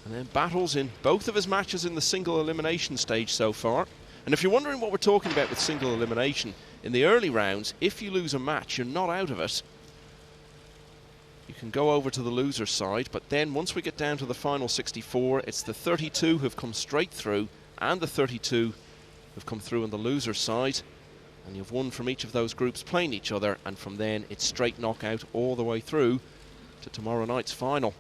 And then battles in both of his matches in the single elimination stage so far. And if you're wondering what we're talking about with single elimination, in the early rounds, if you lose a match, you're not out of it. You can go over to the loser's side, but then once we get down to the final 64, it's the 32 who've come straight through and the 32 who've come through on the loser's side. And you've won from each of those groups playing each other, and from then it's straight knockout all the way through to tomorrow night's final.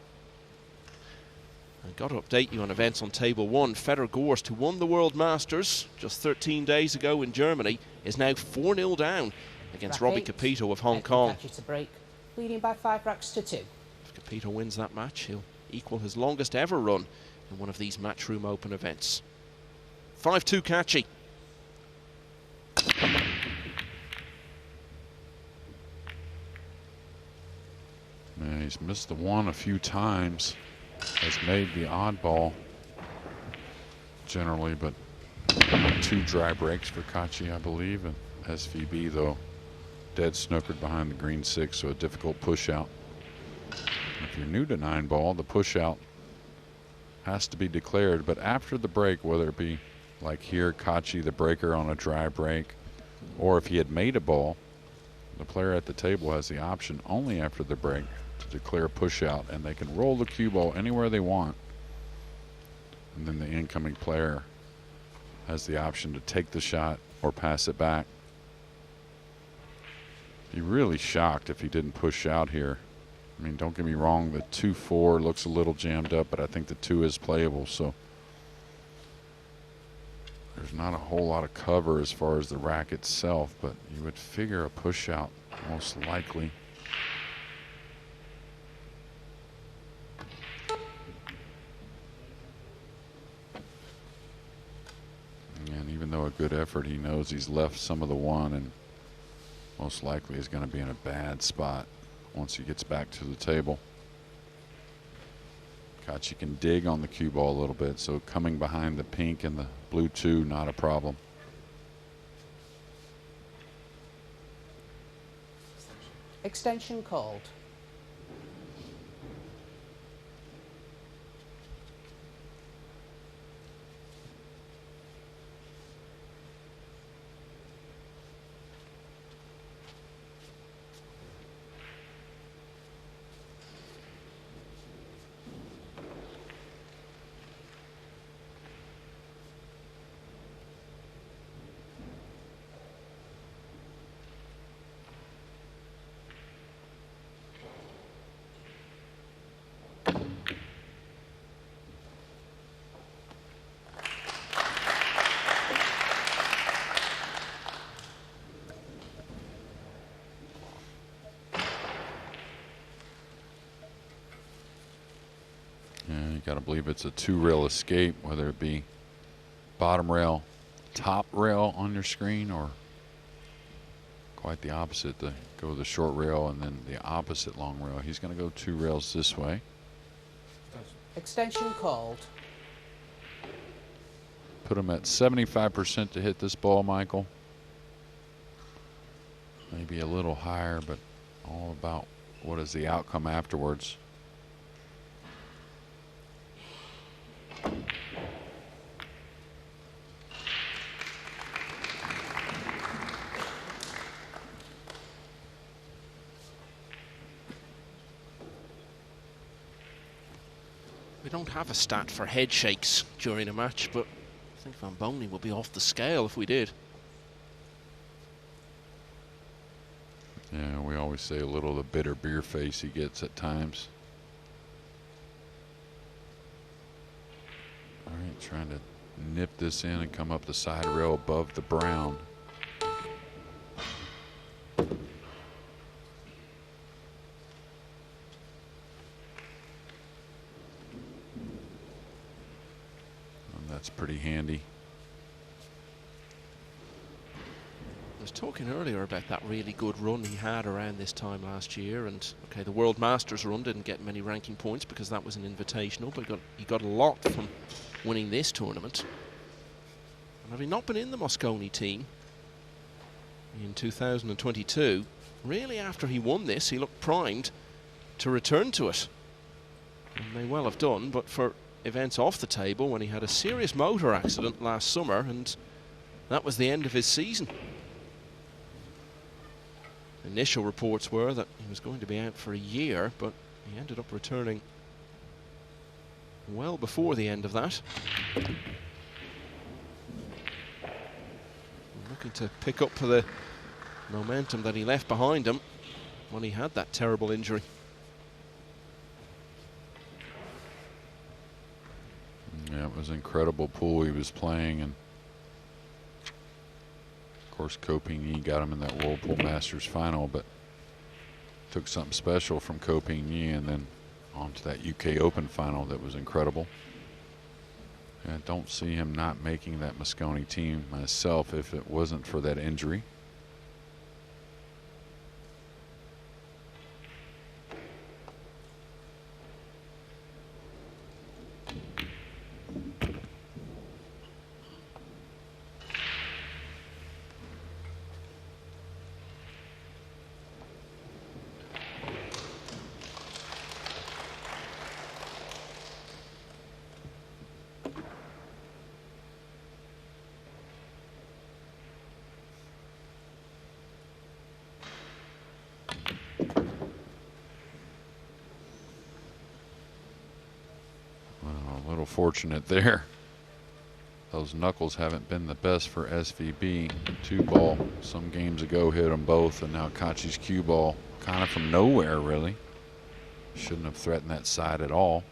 I've got to update you on events on Table 1. Fedor Gorst, who won the World Masters just 13 days ago in Germany, is now 4-0 down against Robbie Capito of Hong Kong. To break, leading by 5 racks to 2. If Capito wins that match, he'll equal his longest ever run in one of these Matchroom Open events. 5-2 Kaçi. Man, he's missed the one a few times. Has made the oddball generally, but 2 dry breaks for Kaçi, I believe, and SVB, though, dead snookered behind the green 6, so a difficult push out. If you're new to 9-ball, the push out has to be declared, but after the break, whether it be like here, Kaçi, the breaker on a dry break, or if he had made a ball, the player at the table has the option only after the break to declare push out, and they can roll the cue ball anywhere they want, and then the incoming player has the option to take the shot or pass it back. Be really shocked if he didn't push out here. I mean, don't get me wrong, the 2-4 looks a little jammed up, but I think the 2 is playable, so There's not a whole lot of cover as far as the rack itself, but you would figure a push out most likely. And even though a good effort, he knows he's left some of the one and most likely is going to be in a bad spot once he gets back to the table. Kaçi can dig on the cue ball a little bit, so coming behind the pink and the blue 2, not a problem. Extension called. You got to believe it's a 2-rail escape, whether it be bottom rail, top rail on your screen, or quite the opposite, to go the short rail and then the opposite long rail. He's going to go 2 rails this way. Extension called. Put him at 75% to hit this ball, Michael. Maybe a little higher, but all about what is the outcome afterwards. We don't have a stat for head shakes during a match, but I think Van Boening would be off the scale if we did. Yeah, we always say a little of the bitter beer face he gets at times. All right, trying to nip this in and come up the side rail above the brown. That's pretty handy. I was talking earlier about that really good run he had around this time last year, and okay, the World Masters run didn't get many ranking points because that was an invitational, but he got a lot from winning this tournament. And having not been in the Mosconi team in 2022, really after he won this, he looked primed to return to it. And may well have done, but for events off the table when he had a serious motor accident last summer, and that was the end of his season. Initial reports were that he was going to be out for a year, but he ended up returning well before the end of that. Looking to pick up for the momentum that he left behind him when he had that terrible injury. Yeah, it was an incredible pool he was playing, and of course Copigny got him in that Whirlpool Masters final, but took something special from Copigny and then on to that UK Open final that was incredible. And I don't see him not making that Mosconi team myself if it wasn't for that injury. Fortunate there. Those knuckles haven't been the best for SVB. 2-ball some games ago hit them both, and now Kaçi's cue ball kind of from nowhere, really. Shouldn't have threatened that side at all.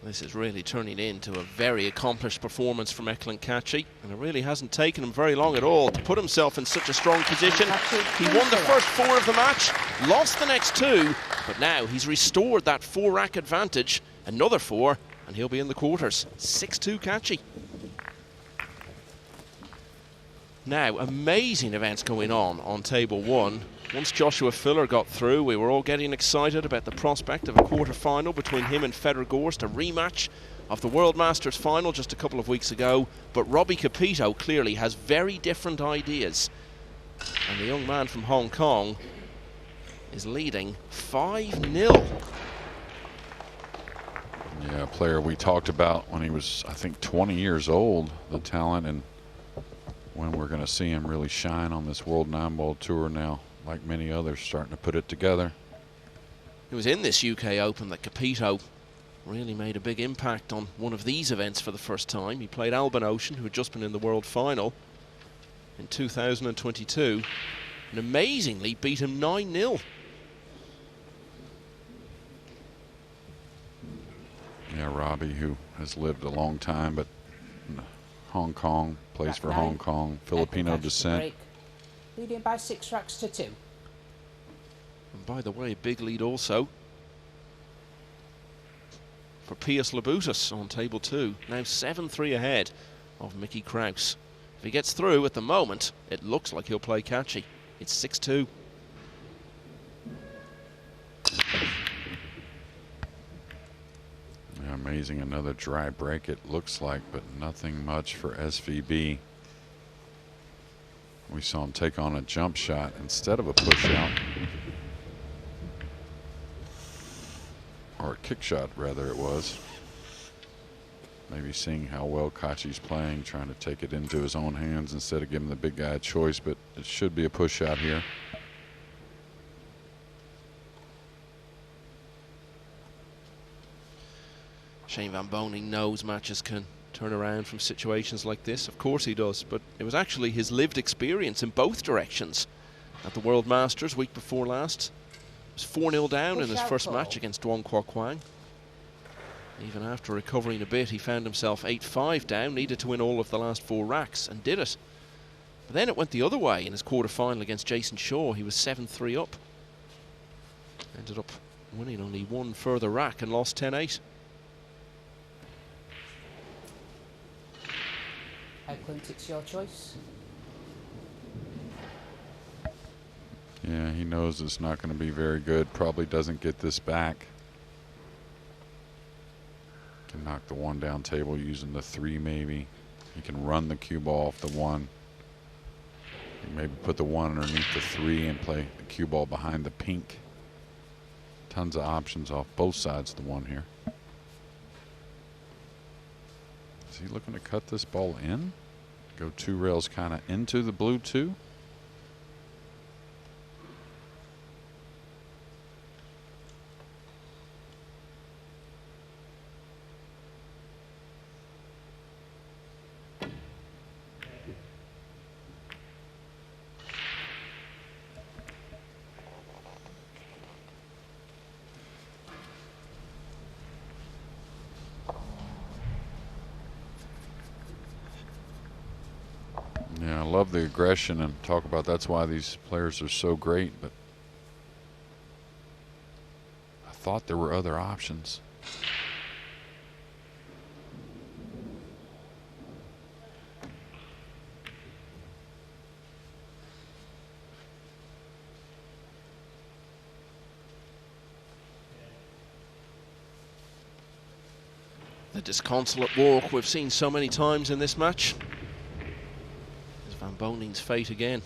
This is really turning into a very accomplished performance from Eklent Kaçi, and it really hasn't taken him very long at all to put himself in such a strong position. He won the first 4 of the match, lost the next 2, but now he's restored that 4-rack advantage. Another 4, and he'll be in the quarters. 6-2 Kaçi. Now, amazing events going on table 1. Once Joshua Filler got through, we were all getting excited about the prospect of a quarter-final between him and Federer Gorst, a rematch of the World Masters final just a couple of weeks ago. But Robbie Capito clearly has very different ideas. And the young man from Hong Kong is leading 5-0. Yeah, a player we talked about when he was, I think, 20 years old, the talent, and when we're going to see him really shine on this World 9-Ball Tour now. Like many others, starting to put it together. It was in this UK Open that Capito really made a big impact on one of these events for the first time. He played Alban Ocean, who had just been in the World Final in 2022, and amazingly beat him 9-0. Yeah, Robbie, who has lived a long time, but in Hong Kong, plays for Hong Kong, Filipino descent. Leading by 6 racks to 2. And by the way, big lead also for Pius Labutus on table 2. Now 7-3 ahead of Mickey Kraus. If he gets through at the moment, it looks like he'll play Kaçi. It's 6-2. Yeah, amazing, another dry break it looks like, but nothing much for SVB. We saw him take on a jump shot instead of a push out. Or a kick shot, rather it was. Maybe seeing how well Kaçi's playing, trying to take it into his own hands instead of giving the big guy a choice, but it should be a push out here. Shane Van Boening knows matches can turn around from situations like this. Of course he does, but it was actually his lived experience in both directions at the World Masters week before last. He was 4-0 down in his first match against Duong Kwok Kwang. Even after recovering a bit, he found himself 8-5 down, needed to win all of the last 4 racks, and did it. But then it went the other way in his quarter-final against Jason Shaw. He was 7-3 up. Ended up winning only 1 further rack and lost 10-8. Eklent, it's your choice. Yeah, he knows it's not going to be very good. Probably doesn't get this back. Can knock the 1 down table using the 3 maybe. He can run the cue ball off the 1. Maybe put the 1 underneath the 3 and play the cue ball behind the pink. Tons of options off both sides of the 1 here. Is he looking to cut this ball in? Go 2 rails kind of into the blue 2? Yeah, I love the aggression and talk about that's why these players are so great, but I thought there were other options. The disconsolate walk we've seen so many times in this match. Van Boening's fate again.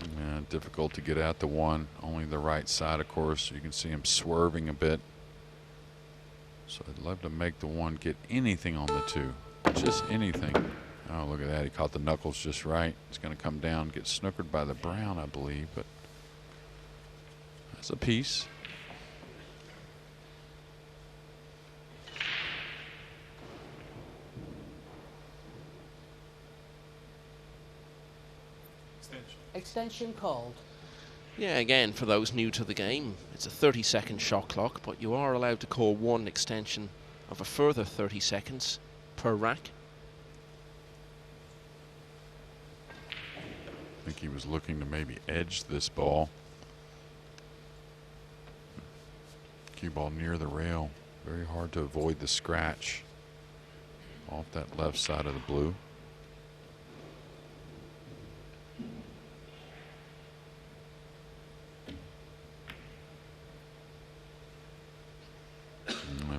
Yeah, difficult to get at the 1. Only the right side, of course. You can see him swerving a bit. So I'd love to make the 1 get anything on the 2. Just anything. Oh, look at that. He caught the knuckles just right. It's going to come down, get snookered by the brown, I believe. But that's a piece. Extension called. Yeah, again, for those new to the game, it's a 30-second shot clock, but you are allowed to call one extension of a further 30 seconds per rack. I think he was looking to maybe edge this ball. Cue ball near the rail. Very hard to avoid the scratch off that left side of the blue.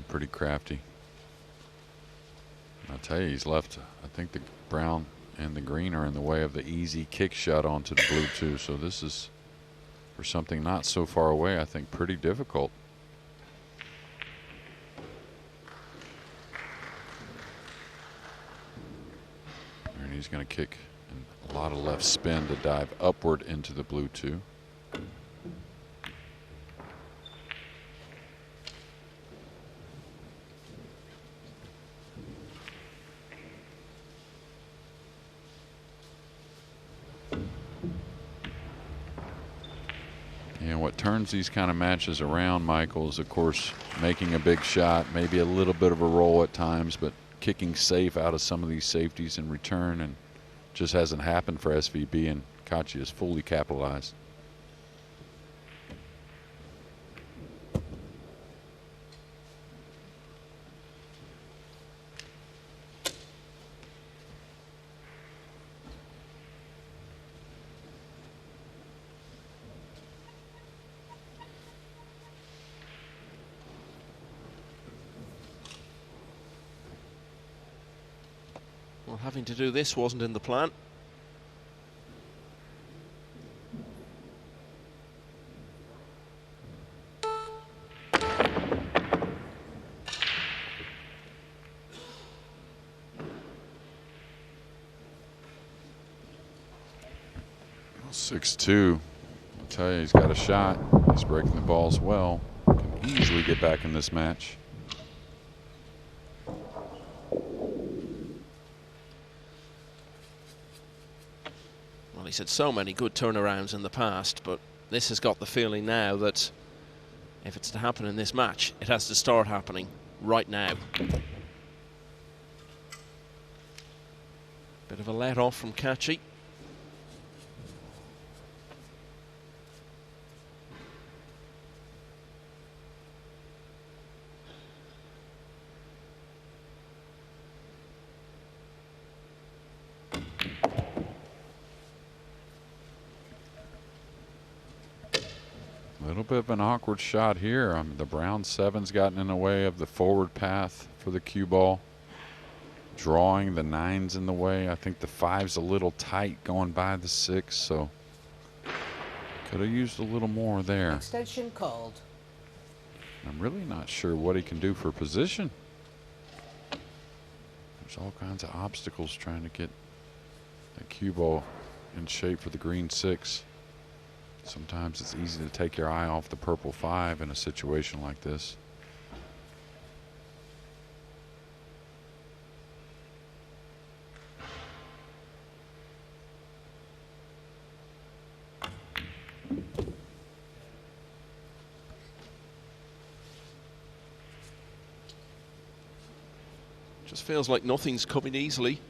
Pretty crafty. I'll tell you, he's left. I think the brown and the green are in the way of the easy kick shot onto the blue too. So this is, for something not so far away, I think pretty difficult. And he's going to kick a lot of left spin to dive upward into the blue too. And what turns these kind of matches around, Michael, is of course making a big shot, maybe a little bit of a roll at times, but kicking safe out of some of these safeties in return, and just hasn't happened for SVB, and Kaçi is fully capitalized. Well, having to do this wasn't in the plan. Well, 6-2. I'll tell you, he's got a shot. He's breaking the balls well. Can easily get back in this match. Well, he's had so many good turnarounds in the past, but this has got the feeling now that if it's to happen in this match, it has to start happening right now. Bit of a let off from Kaçi. A little bit of an awkward shot here. The brown 7's gotten in the way of the forward path for the cue ball. Drawing the 9's in the way. I think the 5's a little tight going by the 6, so could have used a little more there. Extension called. I'm really not sure what he can do for position. There's all kinds of obstacles trying to get that cue ball in shape for the green 6. Sometimes it's easy to take your eye off the purple 5 in a situation like this. Just feels like nothing's coming easily.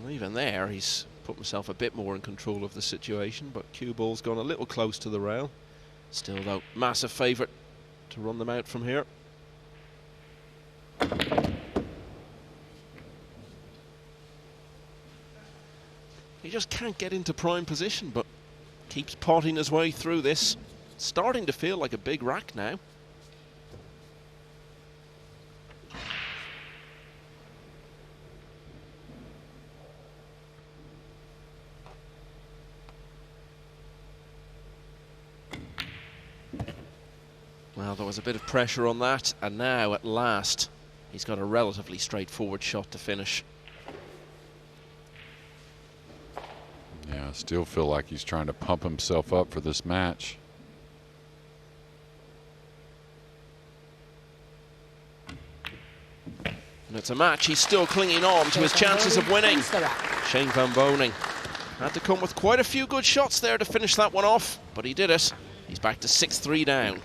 Even there, he's put himself a bit more in control of the situation, but cue ball's gone a little close to the rail. Still, though, massive favourite to run them out from here. He just can't get into prime position, but keeps potting his way through this. It's starting to feel like a big rack now. Well, there was a bit of pressure on that, and now at last he's got a relatively straightforward shot to finish. Yeah, Still feel like he's trying to pump himself up for this match. And it's a match he's still clinging on to his chances of winning. Shane Van Boening had to come with quite a few good shots there to finish that one off, but he did it. He's back to 6-3 down.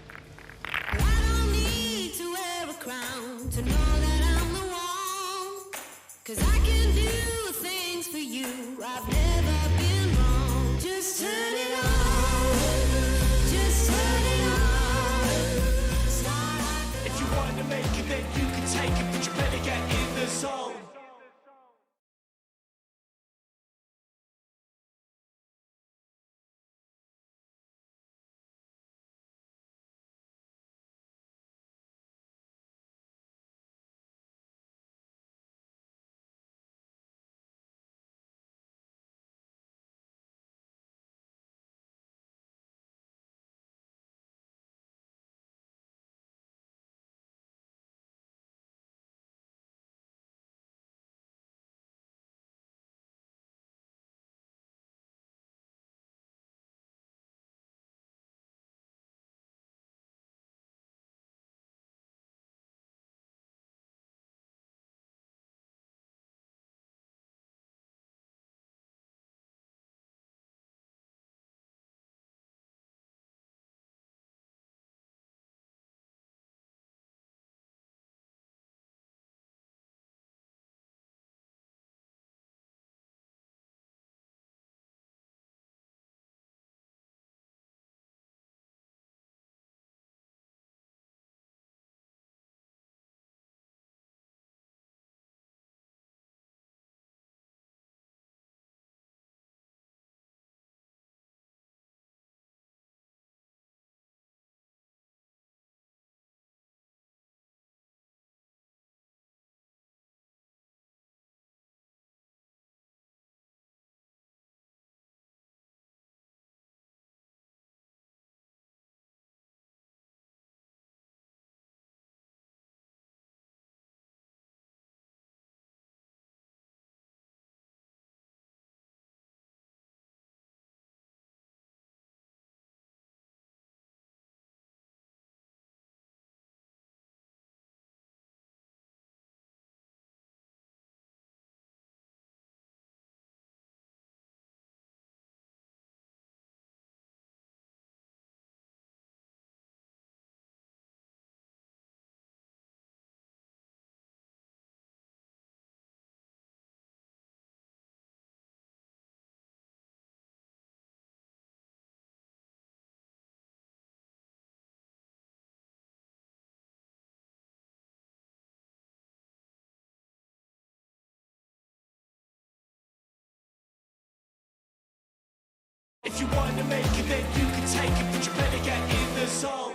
If you want to make it, then you can take it, but you better get in the zone.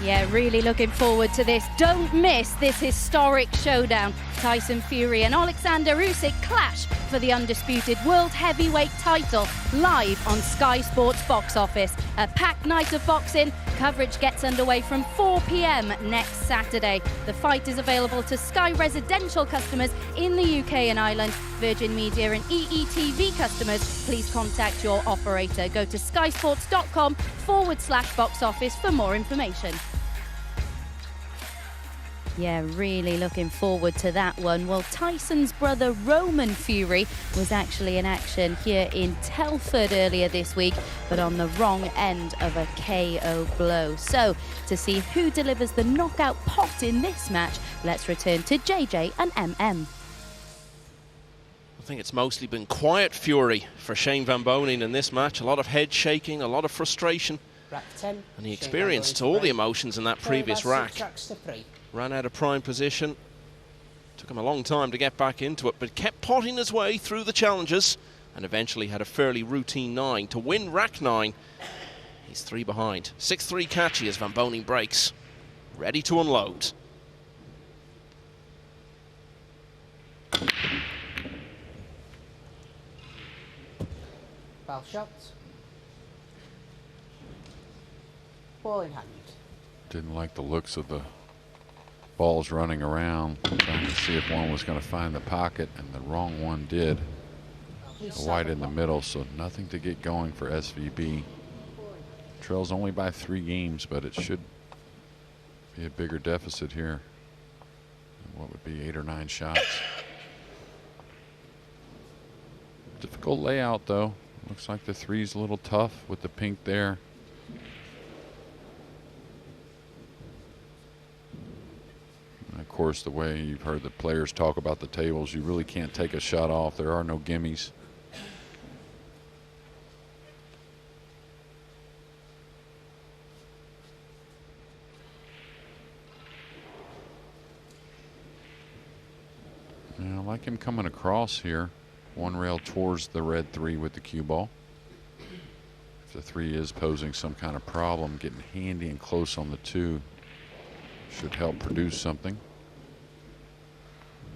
Yeah, really looking forward to this. Don't miss this historic showdown. Tyson Fury and Alexander Usyk clash for the undisputed world heavyweight title live on Sky Sports Box Office. A packed night of boxing. Coverage gets underway from 4 p.m. next Saturday. The fight is available to Sky residential customers in the UK and Ireland. Virgin Media and EETV customers, please contact your operator. Go to skysports.com/box office for more information. Yeah, really looking forward to that one. Well, Tyson's brother Roman Fury was actually in action here in Telford earlier this week, but on the wrong end of a KO blow. So, to see who delivers the knockout pot in this match, let's return to JJ and MM. I think it's mostly been quiet fury for Shane Van Boening in this match. A lot of head shaking, a lot of frustration. Rack 10. And he experienced all the emotions in that previous rack. Ran out of prime position. Took him a long time to get back into it, but kept potting his way through the challenges and eventually had a fairly routine 9 to win rack 9. He's 3 behind. 6-3 Kaçi as Van Boening breaks. Ready to unload. Foul shot. Ball in hand. Didn't like the looks of the balls running around, trying to see if one was going to find the pocket, and the wrong one did. Wide in the middle, so nothing to get going for SVB. Trails only by 3 games, but it should be a bigger deficit here. What would be 8 or 9 shots. Difficult layout, though. Looks like the 3's a little tough with the pink there. And of course, the way you've heard the players talk about the tables, you really can't take a shot off. There are no gimmies. Yeah, I like him coming across here. One rail towards the red 3 with the cue ball. If the 3 is posing some kind of problem, getting handy and close on the 2 should help produce something.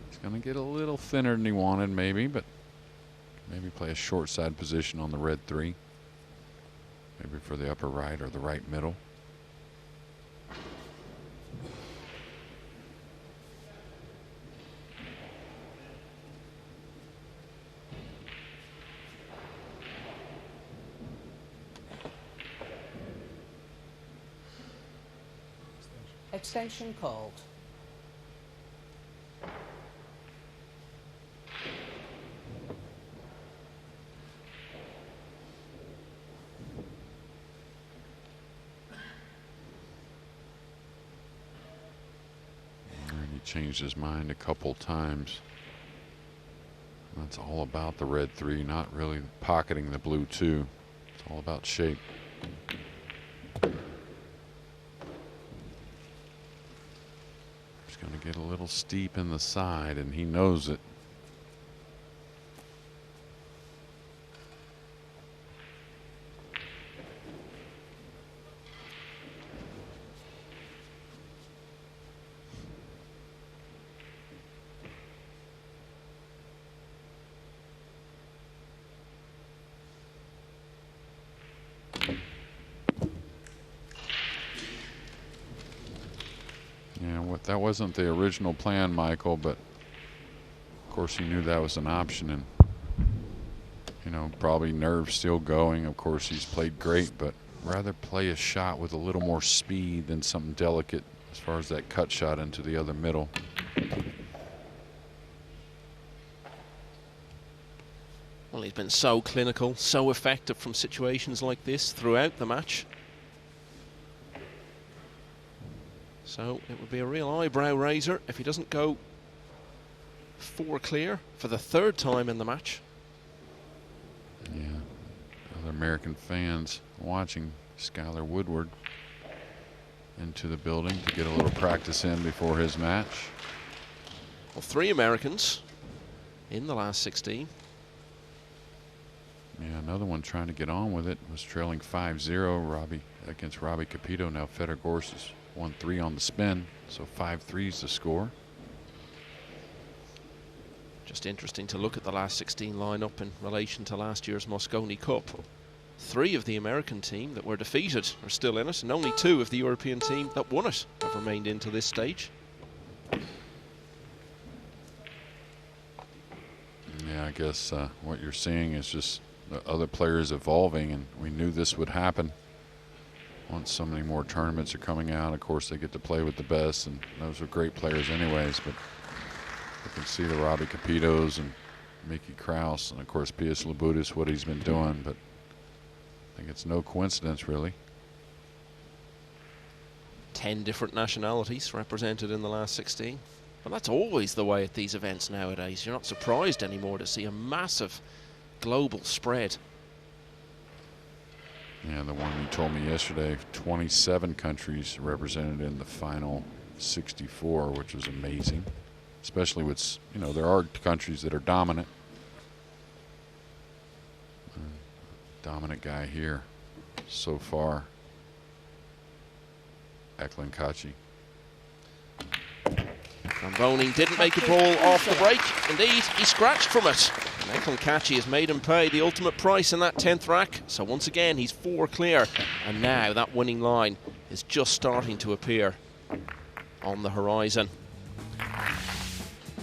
He's going to get a little thinner than he wanted, maybe, but maybe play a short side position on the red 3. Maybe for the upper right or the right middle. Extension called. And he changed his mind a couple times. That's all about the red 3, not really pocketing the blue 2. It's all about shape. Going to get a little steep in the side, and he knows it. That wasn't the original plan, Michael, but of course he knew that was an option, and you know, probably nerves still going. Of course he's played great, but rather play a shot with a little more speed than something delicate as far as that cut shot into the other middle. Well, he's been so clinical, so effective from situations like this throughout the match. So it would be a real eyebrow raiser if he doesn't go 4 clear for the 3rd time in the match. Yeah, other American fans watching Skylar Woodward into the building to get a little practice in before his match. Well, 3 Americans in the last 16. Yeah, another one trying to get on with it was trailing 5-0 against Robbie Capito. Now Feder Gorse is 1-3 on the spin, so 5-3's the score. Just interesting to look at the last 16 lineup in relation to last year's Mosconi Cup. 3 of the American team that were defeated are still in it, and only 2 of the European team that won it have remained into this stage. Yeah, I guess what you're seeing is just the other players evolving, and we knew this would happen. Once so many more tournaments are coming out, of course they get to play with the best, and those are great players anyways, but you can see the Robbie Capitos and Mickey Kraus, and of course Pius Labutis, what he's been doing, but I think it's no coincidence really. 10 different nationalities represented in the last 16. But that's always the way at these events nowadays. You're not surprised anymore to see a massive global spread. Yeah, the one you told me yesterday, 27 countries represented in the final 64, which was amazing. Especially with, you know, there are countries that are dominant. Dominant guy here so far, Eklent Kaçi. Van Boening didn't make a ball off the break. Indeed, he scratched from it. And Eklent Kaçi has made him pay the ultimate price in that 10th rack. So once again, he's 4 clear. And now that winning line is just starting to appear. on the horizon.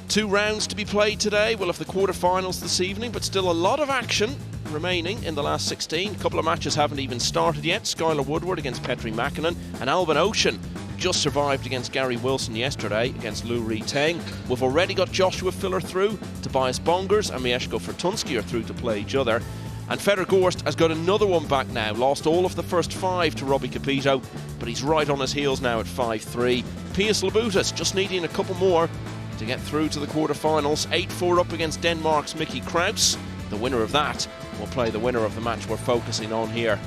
2 rounds to be played today. We'll have the quarterfinals this evening, but still a lot of action remaining in the last 16. A couple of matches haven't even started yet. Skylar Woodward against Petri Makinen, and Alban Ocean just survived against Gary Wilson yesterday against Lou Ri Teng. We've already got Joshua Filler through, Tobias Bongers and Mieszko Fortunski are through to play each other. And Fedor Gorst has got another one back now. Lost all of the first 5 to Robbie Capito, but he's right on his heels now at 5-3. Pius Labutas just needing a couple more to get through to the quarterfinals. 8-4 up against Denmark's Mickey Kraus. The winner of that will play the winner of the match we're focusing on here.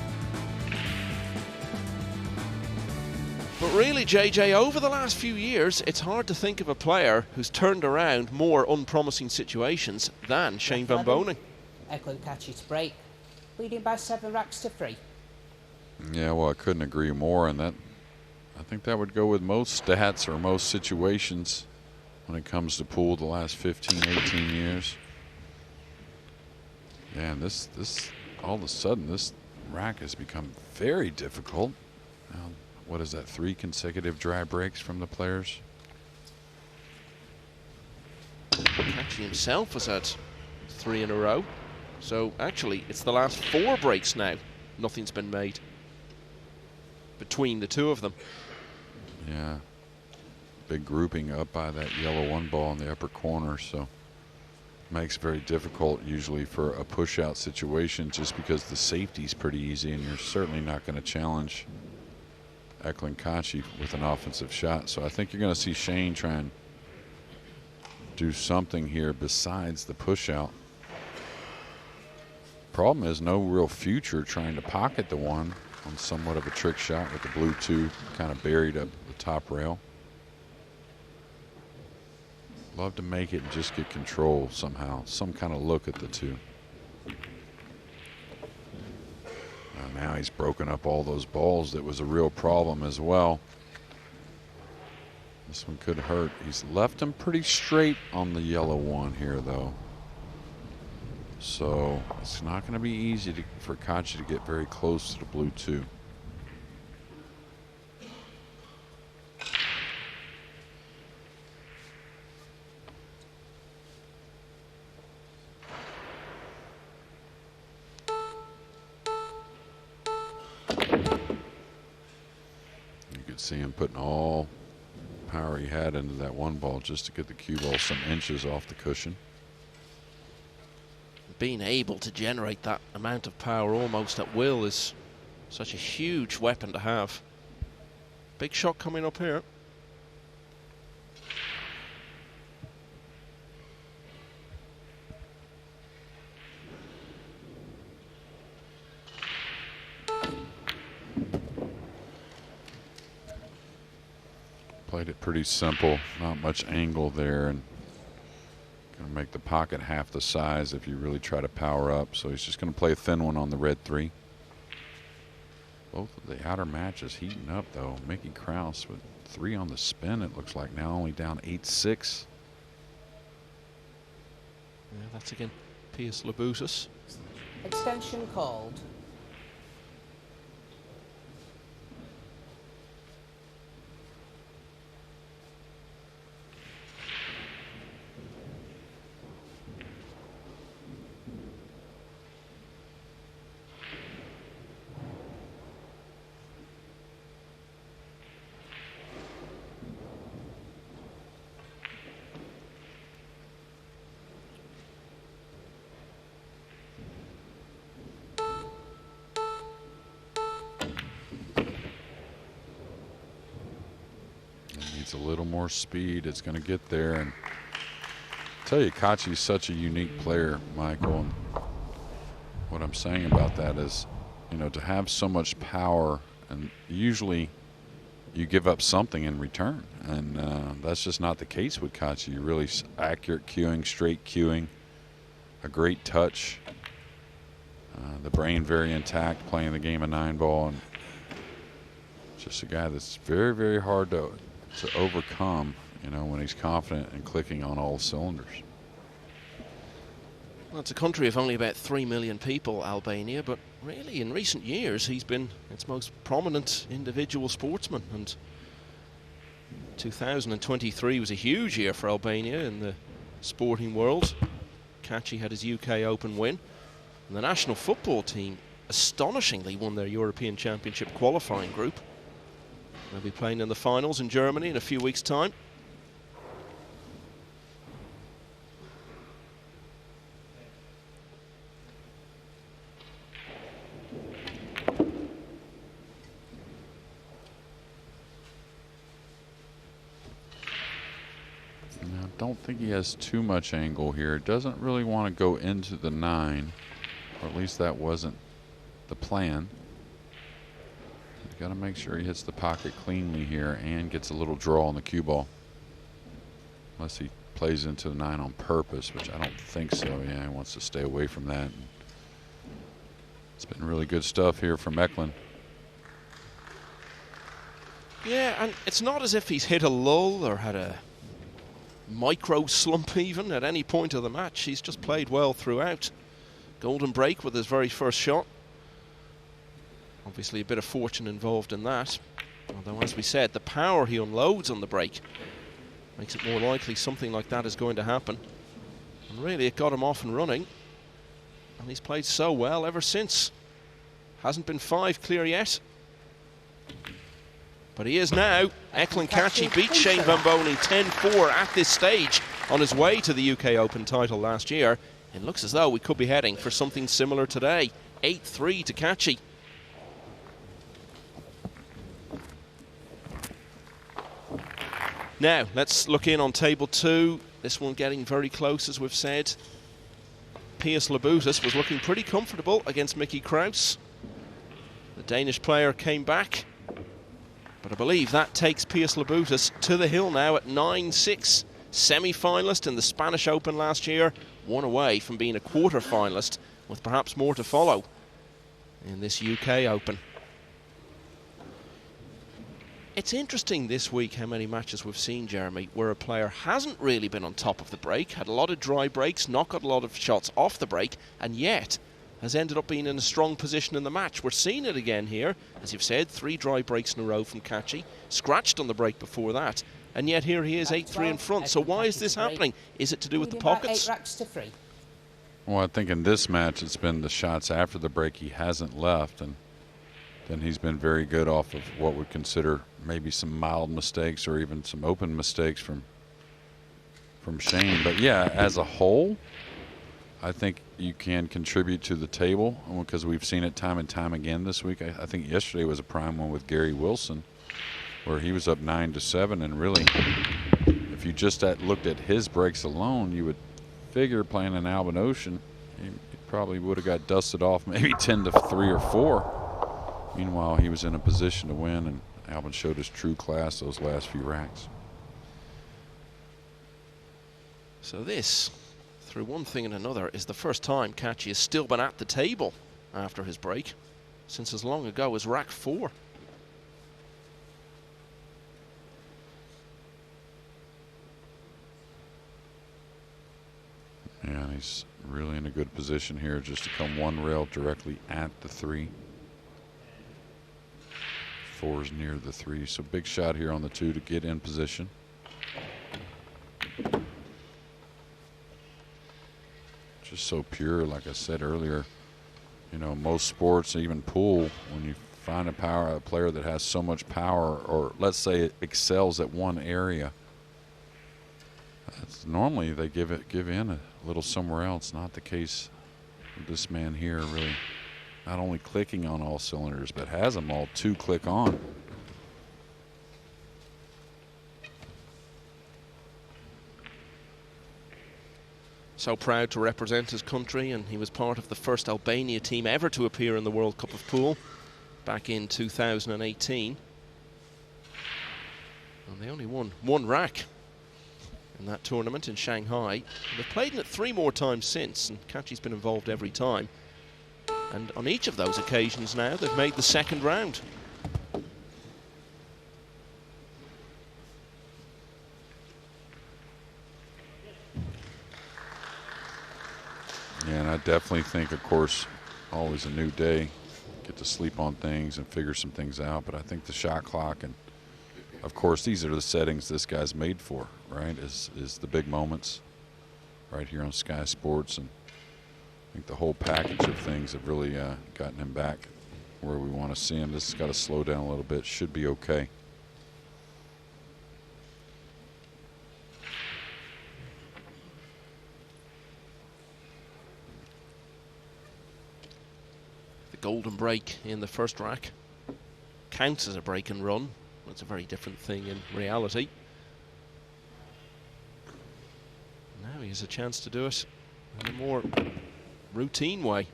But really, JJ, over the last few years, it's hard to think of a player who's turned around more unpromising situations than Shane Van Boening. Eklent Kaçi to break, leading by 7 racks to 3. Yeah, well, I couldn't agree more, and that I think that would go with most stats or most situations when it comes to pool the last 15, 18 years. Yeah, and this all of a sudden, this rack has become very difficult. Now, what is that, 3 consecutive dry breaks from the players? Kaçi himself has had 3 in a row. So actually, it's the last 4 breaks now. Nothing's been made between the 2 of them. Yeah. Big grouping up by that yellow 1 ball in the upper corner, so makes it very difficult usually for a push-out situation just because the safety's pretty easy and you're certainly not going to challenge Eklent Kaçi with an offensive shot. So I think you're going to see Shane try and do something here besides the push-out. Problem is no real future trying to pocket the 1 on somewhat of a trick shot with the blue 2 kind of buried up the top rail. Love to make it and just get control somehow, some kind of look at the 2. Now he's broken up all those balls. That was a real problem as well. This one could hurt. He's left him pretty straight on the yellow 1 here, though. So it's not going to be easy for Kaçi to get very close to the blue 2. See him putting all power he had into that 1 ball just to get the cue ball some inches off the cushion. Being able to generate that amount of power almost at will is such a huge weapon to have. Big shot coming up here. Played it pretty simple, not much angle there, and gonna make the pocket half the size if you really try to power up. So he's just gonna play a thin one on the red 3. Both of the outer matches heating up though. Mickey Kraus with 3 on the spin, it looks like now, only down 8-6. Yeah, that's again Pius Labutas. Extension called. A little more speed, it's going to get there. And I tell you, Kaçi's such a unique player, Michael. And what I'm saying about that is, you know, to have so much power, and usually you give up something in return, and that's just not the case with Kaçi. You really accurate cueing, straight cueing, a great touch, the brain very intact, playing the game of 9 ball, and just a guy that's very, very hard to overcome, you know, when he's confident and clicking on all cylinders. Well, it's a country of only about 3 million people, Albania, but really in recent years he's been its most prominent individual sportsman, and 2023 was a huge year for Albania in the sporting world. Kaçi had his UK Open win. And the national football team astonishingly won their European Championship qualifying group. They'll be playing in the finals in Germany in a few weeks' time. I don't think he has too much angle here. Doesn't really want to go into the 9, or at least that wasn't the plan. He's got to make sure he hits the pocket cleanly here and gets a little draw on the cue ball. Unless he plays into the 9 on purpose, which I don't think so. Yeah, he wants to stay away from that. It's been really good stuff here from Eklent. Yeah, and it's not as if he's hit a lull or had a micro slump even at any point of the match. He's just played well throughout. Golden break with his very first shot. Obviously a bit of fortune involved in that. Although, as we said, the power he unloads on the break makes it more likely something like that is going to happen. And really it got him off and running. And he's played so well ever since. Hasn't been 5 clear yet. But he is now. Eklent Kaçi beat Shane Van Boening 10-4 at this stage on his way to the UK Open title last year. It looks as though we could be heading for something similar today. 8-3 to Kaçi. Now, let's look in on table 2. This one getting very close, as we've said. Pius Labutus was looking pretty comfortable against Mickey Kraus. The Danish player came back. But I believe that takes Pius Labutus to the hill now at 9-6. Semi-finalist in the Spanish Open last year. One away from being a quarter-finalist, with perhaps more to follow in this UK Open. It's interesting this week how many matches we've seen, Jeremy, where a player hasn't really been on top of the break, had a lot of dry breaks, not got a lot of shots off the break, and yet has ended up being in a strong position in the match. We're seeing it again here. As you've said, 3 dry breaks in a row from Kaçi. Scratched on the break before that. And yet here he is 8-3 in front. So why is this happening? Is it to do with the pockets? 8 racks to 3. Well, I think in this match it's been the shots after the break he hasn't left, and then he's been very good off of what we consider maybe some mild mistakes or even some open mistakes from Shane. But yeah, as a whole, I think you can contribute to the table because we've seen it time and time again this week. I think yesterday was a prime one with Gary Wilson where he was up 9-7, and really if you just looked at his breaks alone, you would figure playing in Albin Ocean he probably would have got dusted off maybe 10-3 or 4. Meanwhile, he was in a position to win, and Albin showed his true class those last few racks. So this, through one thing and another, is the first time Kaçi has still been at the table after his break since as long ago as rack 4. Yeah, and he's really in a good position here just to come one rail directly at the 3. 4 is near the 3, so big shot here on the 2 to get in position. Just so pure, like I said earlier. You know, most sports, even pool, when you find a player that has so much power, or let's say it excels at one area, normally they give in a little somewhere else. Not the case with this man here. Really, not only clicking on all cylinders, but has them all to click on. So proud to represent his country, and he was part of the first Albania team ever to appear in the World Cup of Pool back in 2018. And they only won 1 rack in that tournament in Shanghai. They've played in it 3 more times since, and Kaçi's been involved every time. And on each of those occasions now, they've made the second round. Yeah, and I definitely think, of course, always a new day. Get to sleep on things and figure some things out. But I think the shot clock and of course, these are the settings this guy's made for, right? Is the big moments right here on Sky Sports, and I think the whole package of things have really gotten him back where we want to see him. This has got to slow down a little bit. Should be okay. The golden break in the first rack counts as a break and run. It's a very different thing in reality. Now he has a chance to do it in a more routine way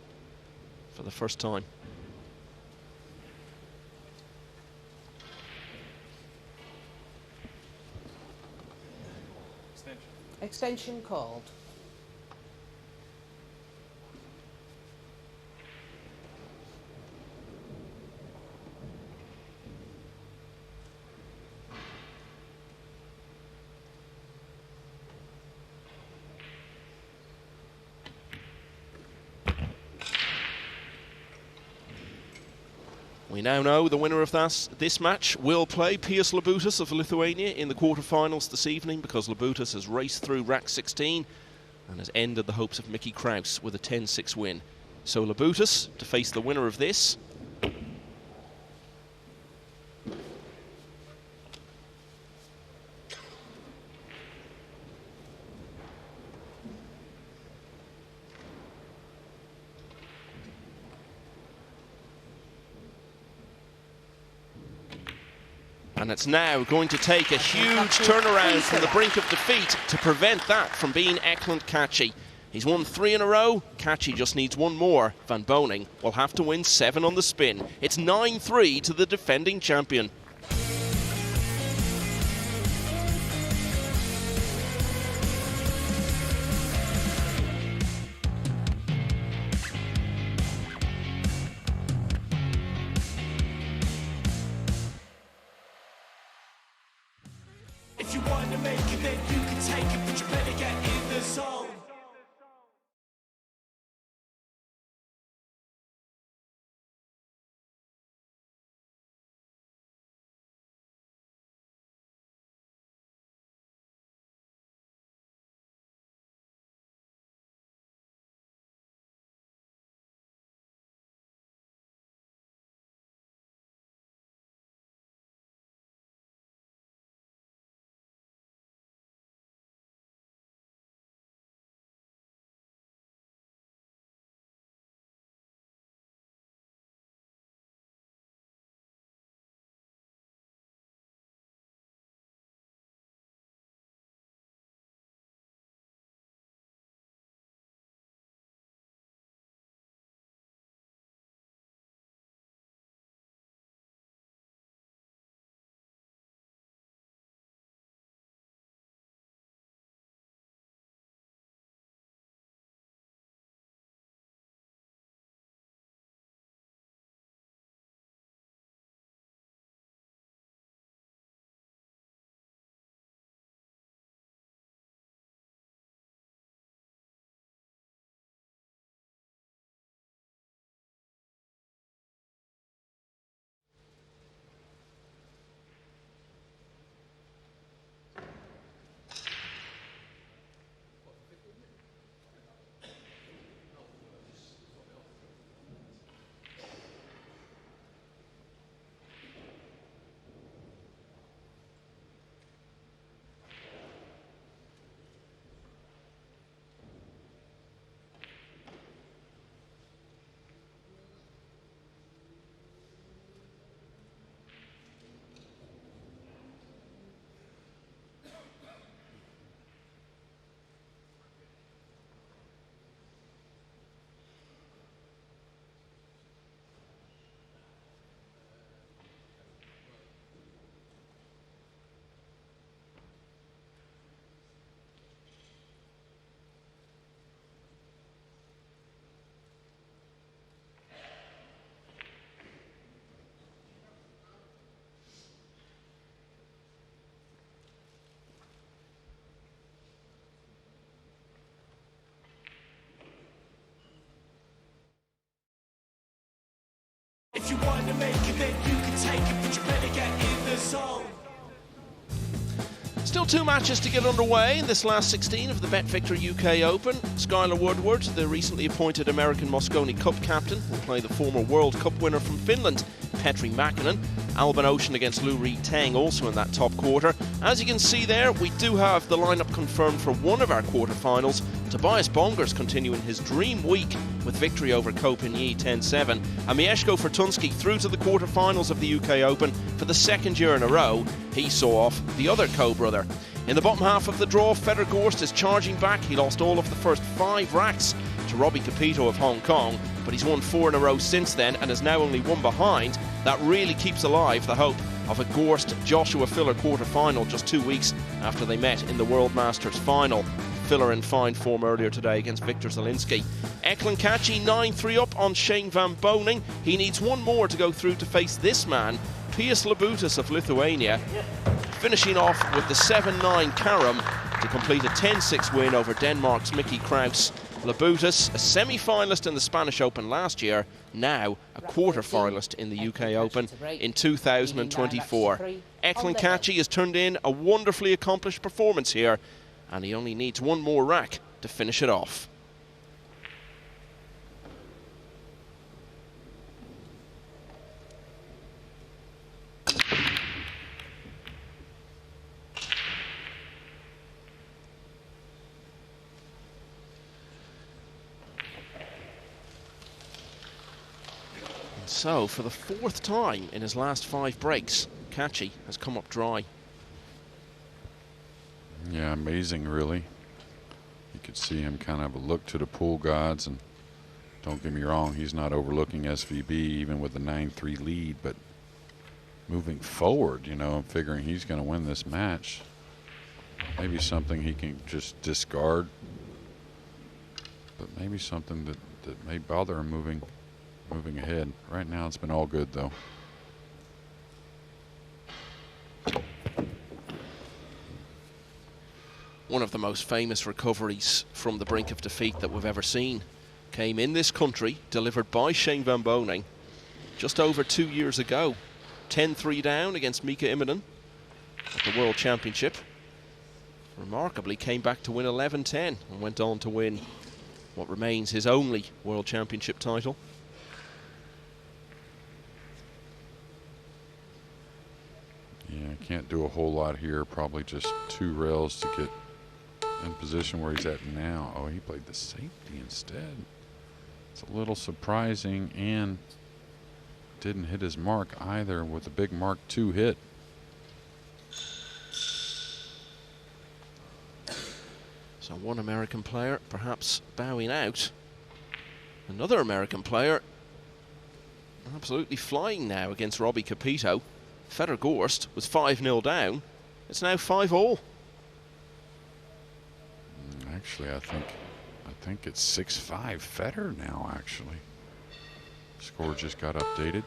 for the first time. Extension called. We now know the winner of this match will play Pius Labutas of Lithuania in the quarterfinals this evening, because Labutas has raced through rack 16 and has ended the hopes of Mickey Kraus with a 10-6 win. So Labutas to face the winner of this. And it's now going to take a huge turnaround from the brink of defeat to prevent that from being Eklent Kaçi. He's won 3 in a row. Kaçi just needs one more. Van Boening will have to win 7 on the spin. It's 9-3 to the defending champion. If you want to make it, then you can take it, but you better get in the zone. If you want to make it, then you can take it, but you better get in the zone. Still 2 matches to get underway in this last 16 of the BetVictor UK Open. Skylar Woodward, the recently appointed American Mosconi Cup captain, will play the former World Cup winner from Finland, Petri Mäkinen. Alban Ocean against Lou Reed Tang also in that top quarter. As you can see there, we do have the lineup confirmed for one of our quarterfinals. Tobias Bongers continuing his dream week with victory over Kopinyi 10-7. And Mieszko Fortunski through to the quarterfinals of the UK Open for the second year in a row. He saw off the other co-brother. In the bottom half of the draw, Fedor Gorst is charging back. He lost all of the first 5 racks to Robbie Capito of Hong Kong, but he's won 4 in a row since then and is now only 1 behind. That really keeps alive the hope of a Gorst-Joshua Filler quarter-final just 2 weeks after they met in the World Masters final. Filler in fine form earlier today against Viktor Zielinski. Eklent Kaçi 9-3 up on Shane Van Boening. He needs 1 more to go through to face this man, Pius Labutis of Lithuania, finishing off with the 7-9 carom to complete a 10-6 win over Denmark's Mickey Kraus. Labutis, a semi-finalist in the Spanish Open last year, now a quarter-finalist in the UK Open in 2024. Eklent Kaçi has turned in a wonderfully accomplished performance here, and he only needs 1 more rack to finish it off. So, for the 4th time in his last 5 breaks, Kaçi has come up dry. Yeah, amazing, really. You could see him kind of look to the pool gods, and don't get me wrong, he's not overlooking SVB even with the 9-3 lead, but moving forward, you know, figuring he's going to win this match. Maybe something he can just discard, but maybe something that may bother him moving ahead. Right now it's been all good though. One of the most famous recoveries from the brink of defeat that we've ever seen came in this country, delivered by Shane Van Boening just over 2 years ago. 10-3 down against Mika Immonen at the World Championship. Remarkably came back to win 11-10 and went on to win what remains his only World Championship title. Yeah, can't do a whole lot here. Probably just 2 rails to get in position where he's at now. Oh, he played the safety instead. It's a little surprising, and didn't hit his mark either with a big Mark II hit. So one American player perhaps bowing out. Another American player absolutely flying now against Robbie Capito. Fedor Gorst was 5-0 down. It's now 5-all. Actually, I think it's 6-5 Fedor now, actually. Score just got updated.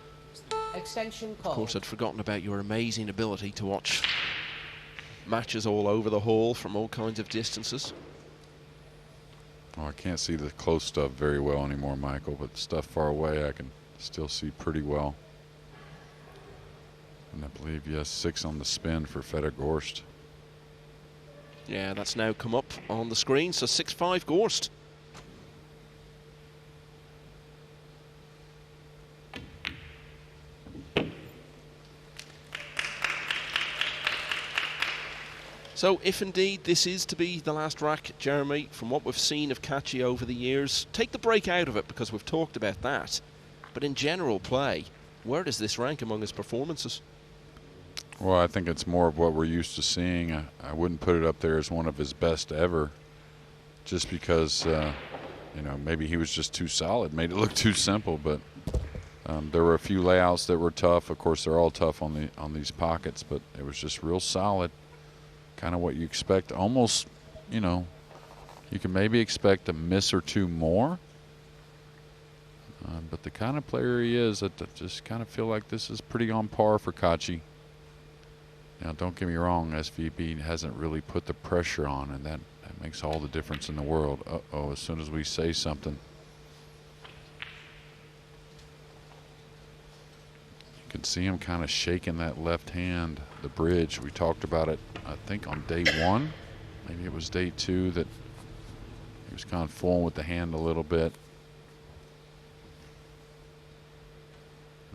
Extension call. Of course, I'd forgotten about your amazing ability to watch matches all over the hall from all kinds of distances. Oh, I can't see the close stuff very well anymore, Michael, but stuff far away I can still see pretty well. And I believe, yes, 6 on the spin for Fedor Gorst. Yeah, that's now come up on the screen, so 6-5 Gorst. So if indeed this is to be the last rack, Jeremy, from what we've seen of Kaçi over the years, take the break out of it because we've talked about that. But in general play, where does this rank among his performances? Well, I think it's more of what we're used to seeing. I wouldn't put it up there as one of his best ever, just because, you know, maybe he was just too solid, made it look too simple. But there were a few layouts that were tough. Of course, they're all tough on these pockets, but it was just real solid. Kind of what you expect. Almost, you know, you can maybe expect a miss or 2 more. But the kind of player he is, I just kind of feel like this is pretty on par for Kaçi. Now, don't get me wrong, SVB hasn't really put the pressure on, and that makes all the difference in the world. Uh-oh, as soon as we say something. You can see him kind of shaking that left hand, the bridge. We talked about it, I think, on day 1. Maybe it was day 2 that he was kind of fooling with the hand a little bit.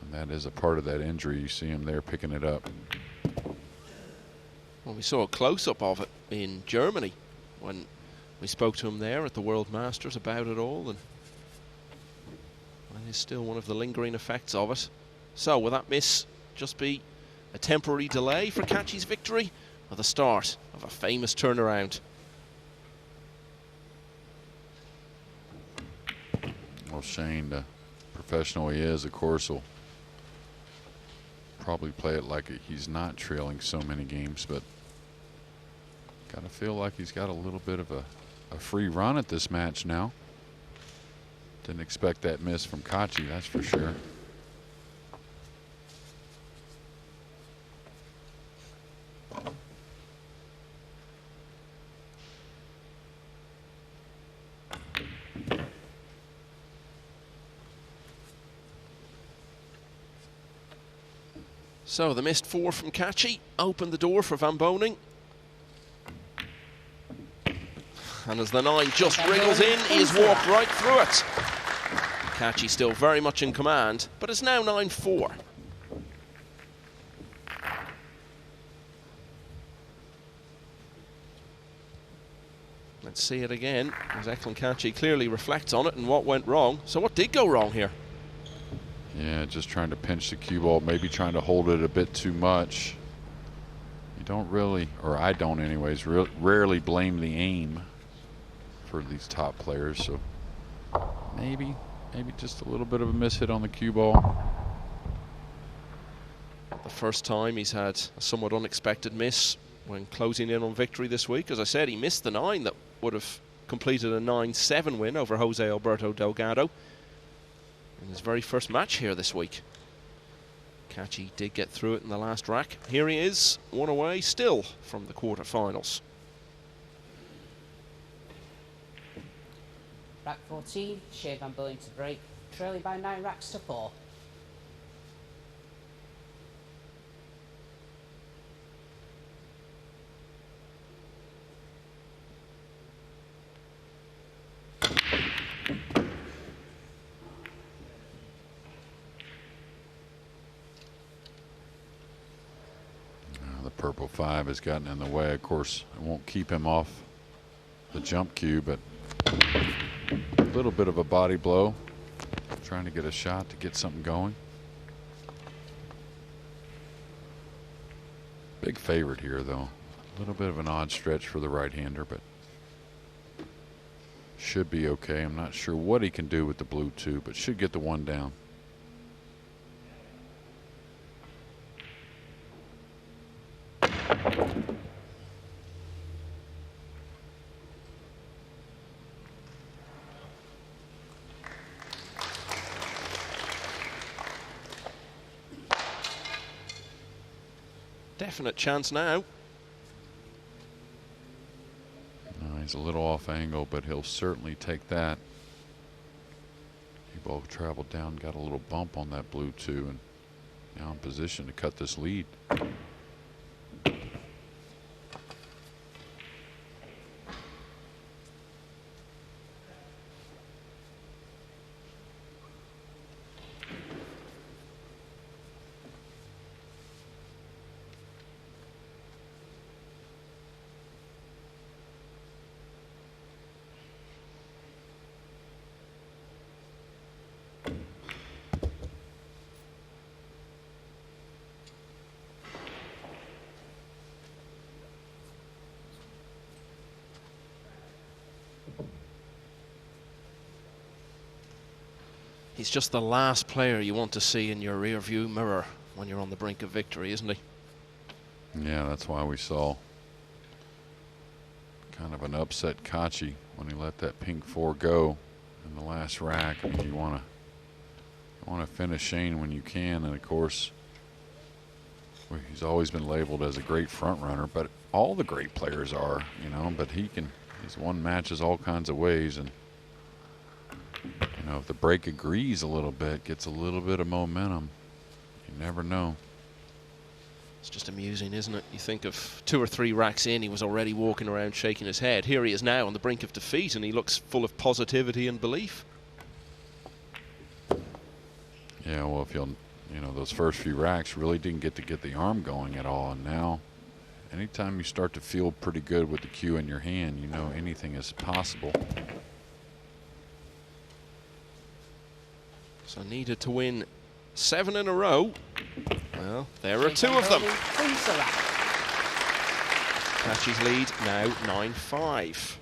And that is a part of that injury. You see him there picking it up. Well, we saw a close-up of it in Germany when we spoke to him there at the World Masters about it all, and it is still one of the lingering effects of it. So will that miss just be a temporary delay for Kaçi's victory, or the start of a famous turnaround? Well, Shane, the professional he is, of course, will probably play it like he's not trailing so many games, but gotta feel like he's got a little bit of a free run at this match now. Didn't expect that miss from Kaçi, that's for sure. So the missed 4 from Kaçi opened the door for Van Boening. And as the 9 just wriggles in, he has walked right through it. Kaçi still very much in command, but it's now 9-4. Let's see it again, as Eklent Kaçi clearly reflects on it and what went wrong. So what did go wrong here? Yeah, just trying to pinch the cue ball, maybe trying to hold it a bit too much. You don't really, or I don't anyways, rarely blame the aim for these top players, so maybe just a little bit of a miss hit on the cue ball. The first time he's had a somewhat unexpected miss when closing in on victory this week. As I said, he missed the 9 that would have completed a 9-7 win over Jose Alberto Delgado in his very first match here this week. Kaçi did get through it in the last rack. Here he is, one away still from the quarterfinals. Rack 14, Shane Van Boening to break, trailing by 9 racks to 4. The purple 5 has gotten in the way. Of course, it won't keep him off the jump cue, but a little bit of a body blow, trying to get a shot to get something going. Big favorite here, though. A little bit of an odd stretch for the right-hander, but should be okay. I'm not sure what he can do with the blue 2, but should get the 1 down. Definite chance now. He's a little off angle, but he'll certainly take that. He ball traveled down, got a little bump on that blue 2, and now in position to cut this lead. He's just the last player you want to see in your rear view mirror when you're on the brink of victory, isn't he? Yeah, that's why we saw kind of an upset Kaçi when he let that pink 4 go in the last rack. I mean, you want to finish Shane when you can, and of course he's always been labeled as a great front runner, but all the great players are, you know, but he's won matches all kinds of ways, and you know, if the break agrees a little bit, gets a little bit of momentum, You never know. It's just amusing, isn't it? You think of 2 or 3 racks in, he was already walking around shaking his head. Here he is now on the brink of defeat, and he looks full of positivity and belief. Yeah, well, if you'll, you know, those first few racks really didn't get the arm going at all, and now anytime you start to feel pretty good with the cue in your hand, you know anything is possible. So needed to win 7 in a row. Well, there are 2 of them. Kaçi's lead now 9-5.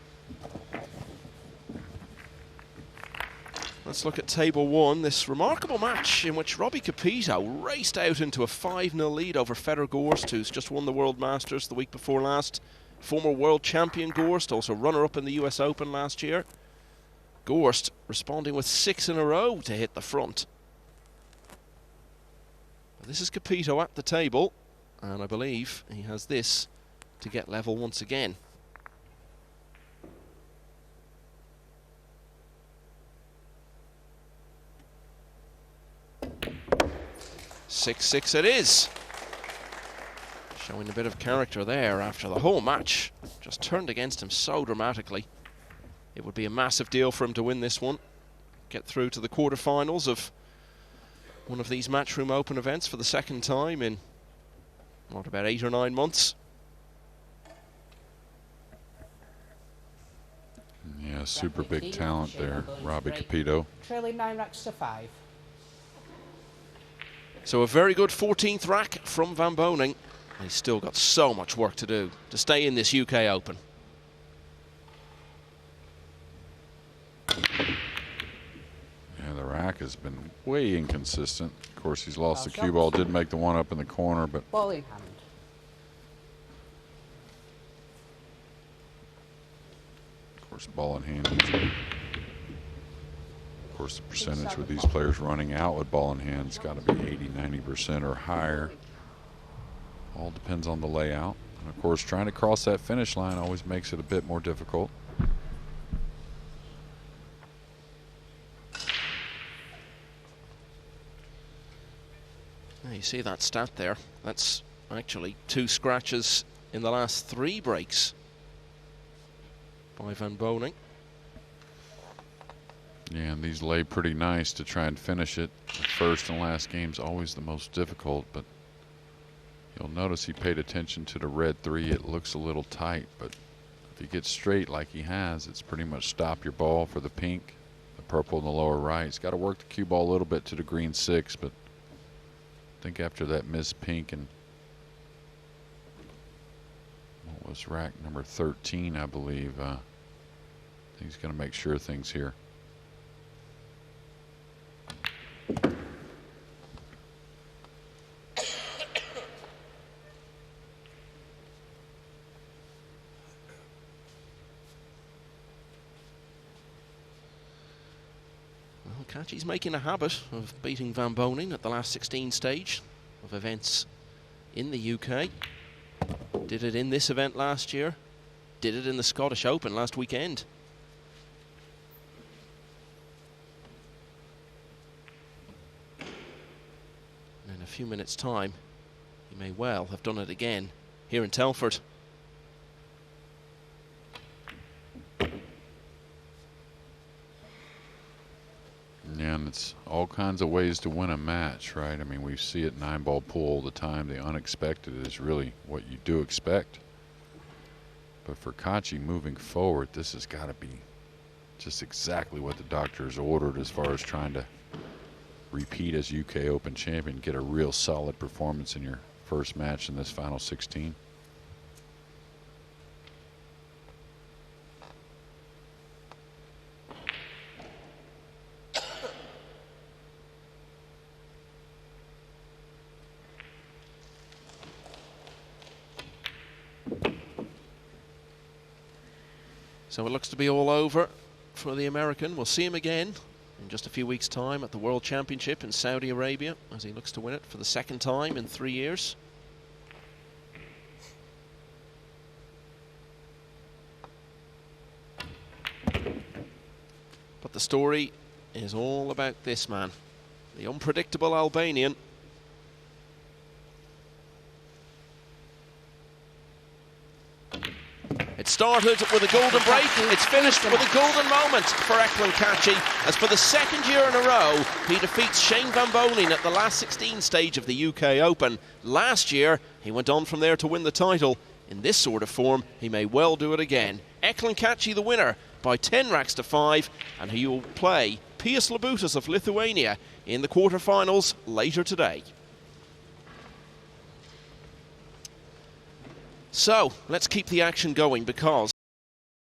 Let's look at table 1, this remarkable match in which Robbie Capito raced out into a 5-0 lead over Fedor Gorst, who's just won the World Masters the week before last. Former world champion Gorst, also runner-up in the US Open last year. Gorst responding with 6 in a row to hit the front. This is Capito at the table, and I believe he has this to get level once again. Six it is. Showing a bit of character there after the whole match just turned against him so dramatically. It would be a massive deal for him to win this one, get through to the quarterfinals of one of these Matchroom Open events for the second time in, what, about 8 or 9 months. Yeah, super big talent there, Robbie Capito. Trailing 9 racks to 5. So a very good 14th rack from Van Boening. He's still got so much work to do to stay in this UK Open. Yeah, the rack has been way inconsistent. Of course, he's lost the cue ball, did make the one up in the corner, but Ball in hand. of course, ball in hand. Of course, the percentage with these players running out with ball in hand has got to be 80–90% or higher. All depends on the layout. And of course, trying to cross that finish line always makes it a bit more difficult. You see that stat there. That's actually 2 scratches in the last 3 breaks by Van Boening. Yeah, and these lay pretty nice to try and finish it. The first and last game's always the most difficult, but you'll notice he paid attention to the red 3. It looks a little tight, but if he gets straight like he has, it's pretty much stop your ball for the pink, the purple in the lower right. He's got to work the cue ball a little bit to the green 6, but I think after that missed pink and what was rack number 13, I believe, he's going to make sure things here. Kaçi's making a habit of beating Van Boening at the last 16 stage of events in the UK. Did it in this event last year. Did it in the Scottish Open last weekend. And in a few minutes' time, he may well have done it again here in Telford. Yeah, and it's all kinds of ways to win a match, right? I mean, we see it 9-ball pool all the time. The unexpected is really what you do expect. But for Kaçi moving forward, this has got to be just exactly what the doctors ordered as far as trying to repeat as UK Open champion, get a real solid performance in your first match in this final 16. So it looks to be all over for the American. We'll see him again in just a few weeks' time at the World Championship in Saudi Arabia as he looks to win it for the second time in 3 years. But the story is all about this man, the unpredictable Albanian, It started with a golden break, it's finished with a golden moment for Eklent Kaçi, as for the second year in a row, he defeats Shane Van Boening at the last 16 stage of the UK Open. Last year, he went on from there to win the title. In this sort of form, he may well do it again. Eklent Kaçi the winner by 10 racks to 5, and he will play Pius Labutas of Lithuania in the quarterfinals later today. So, let's keep the action going, because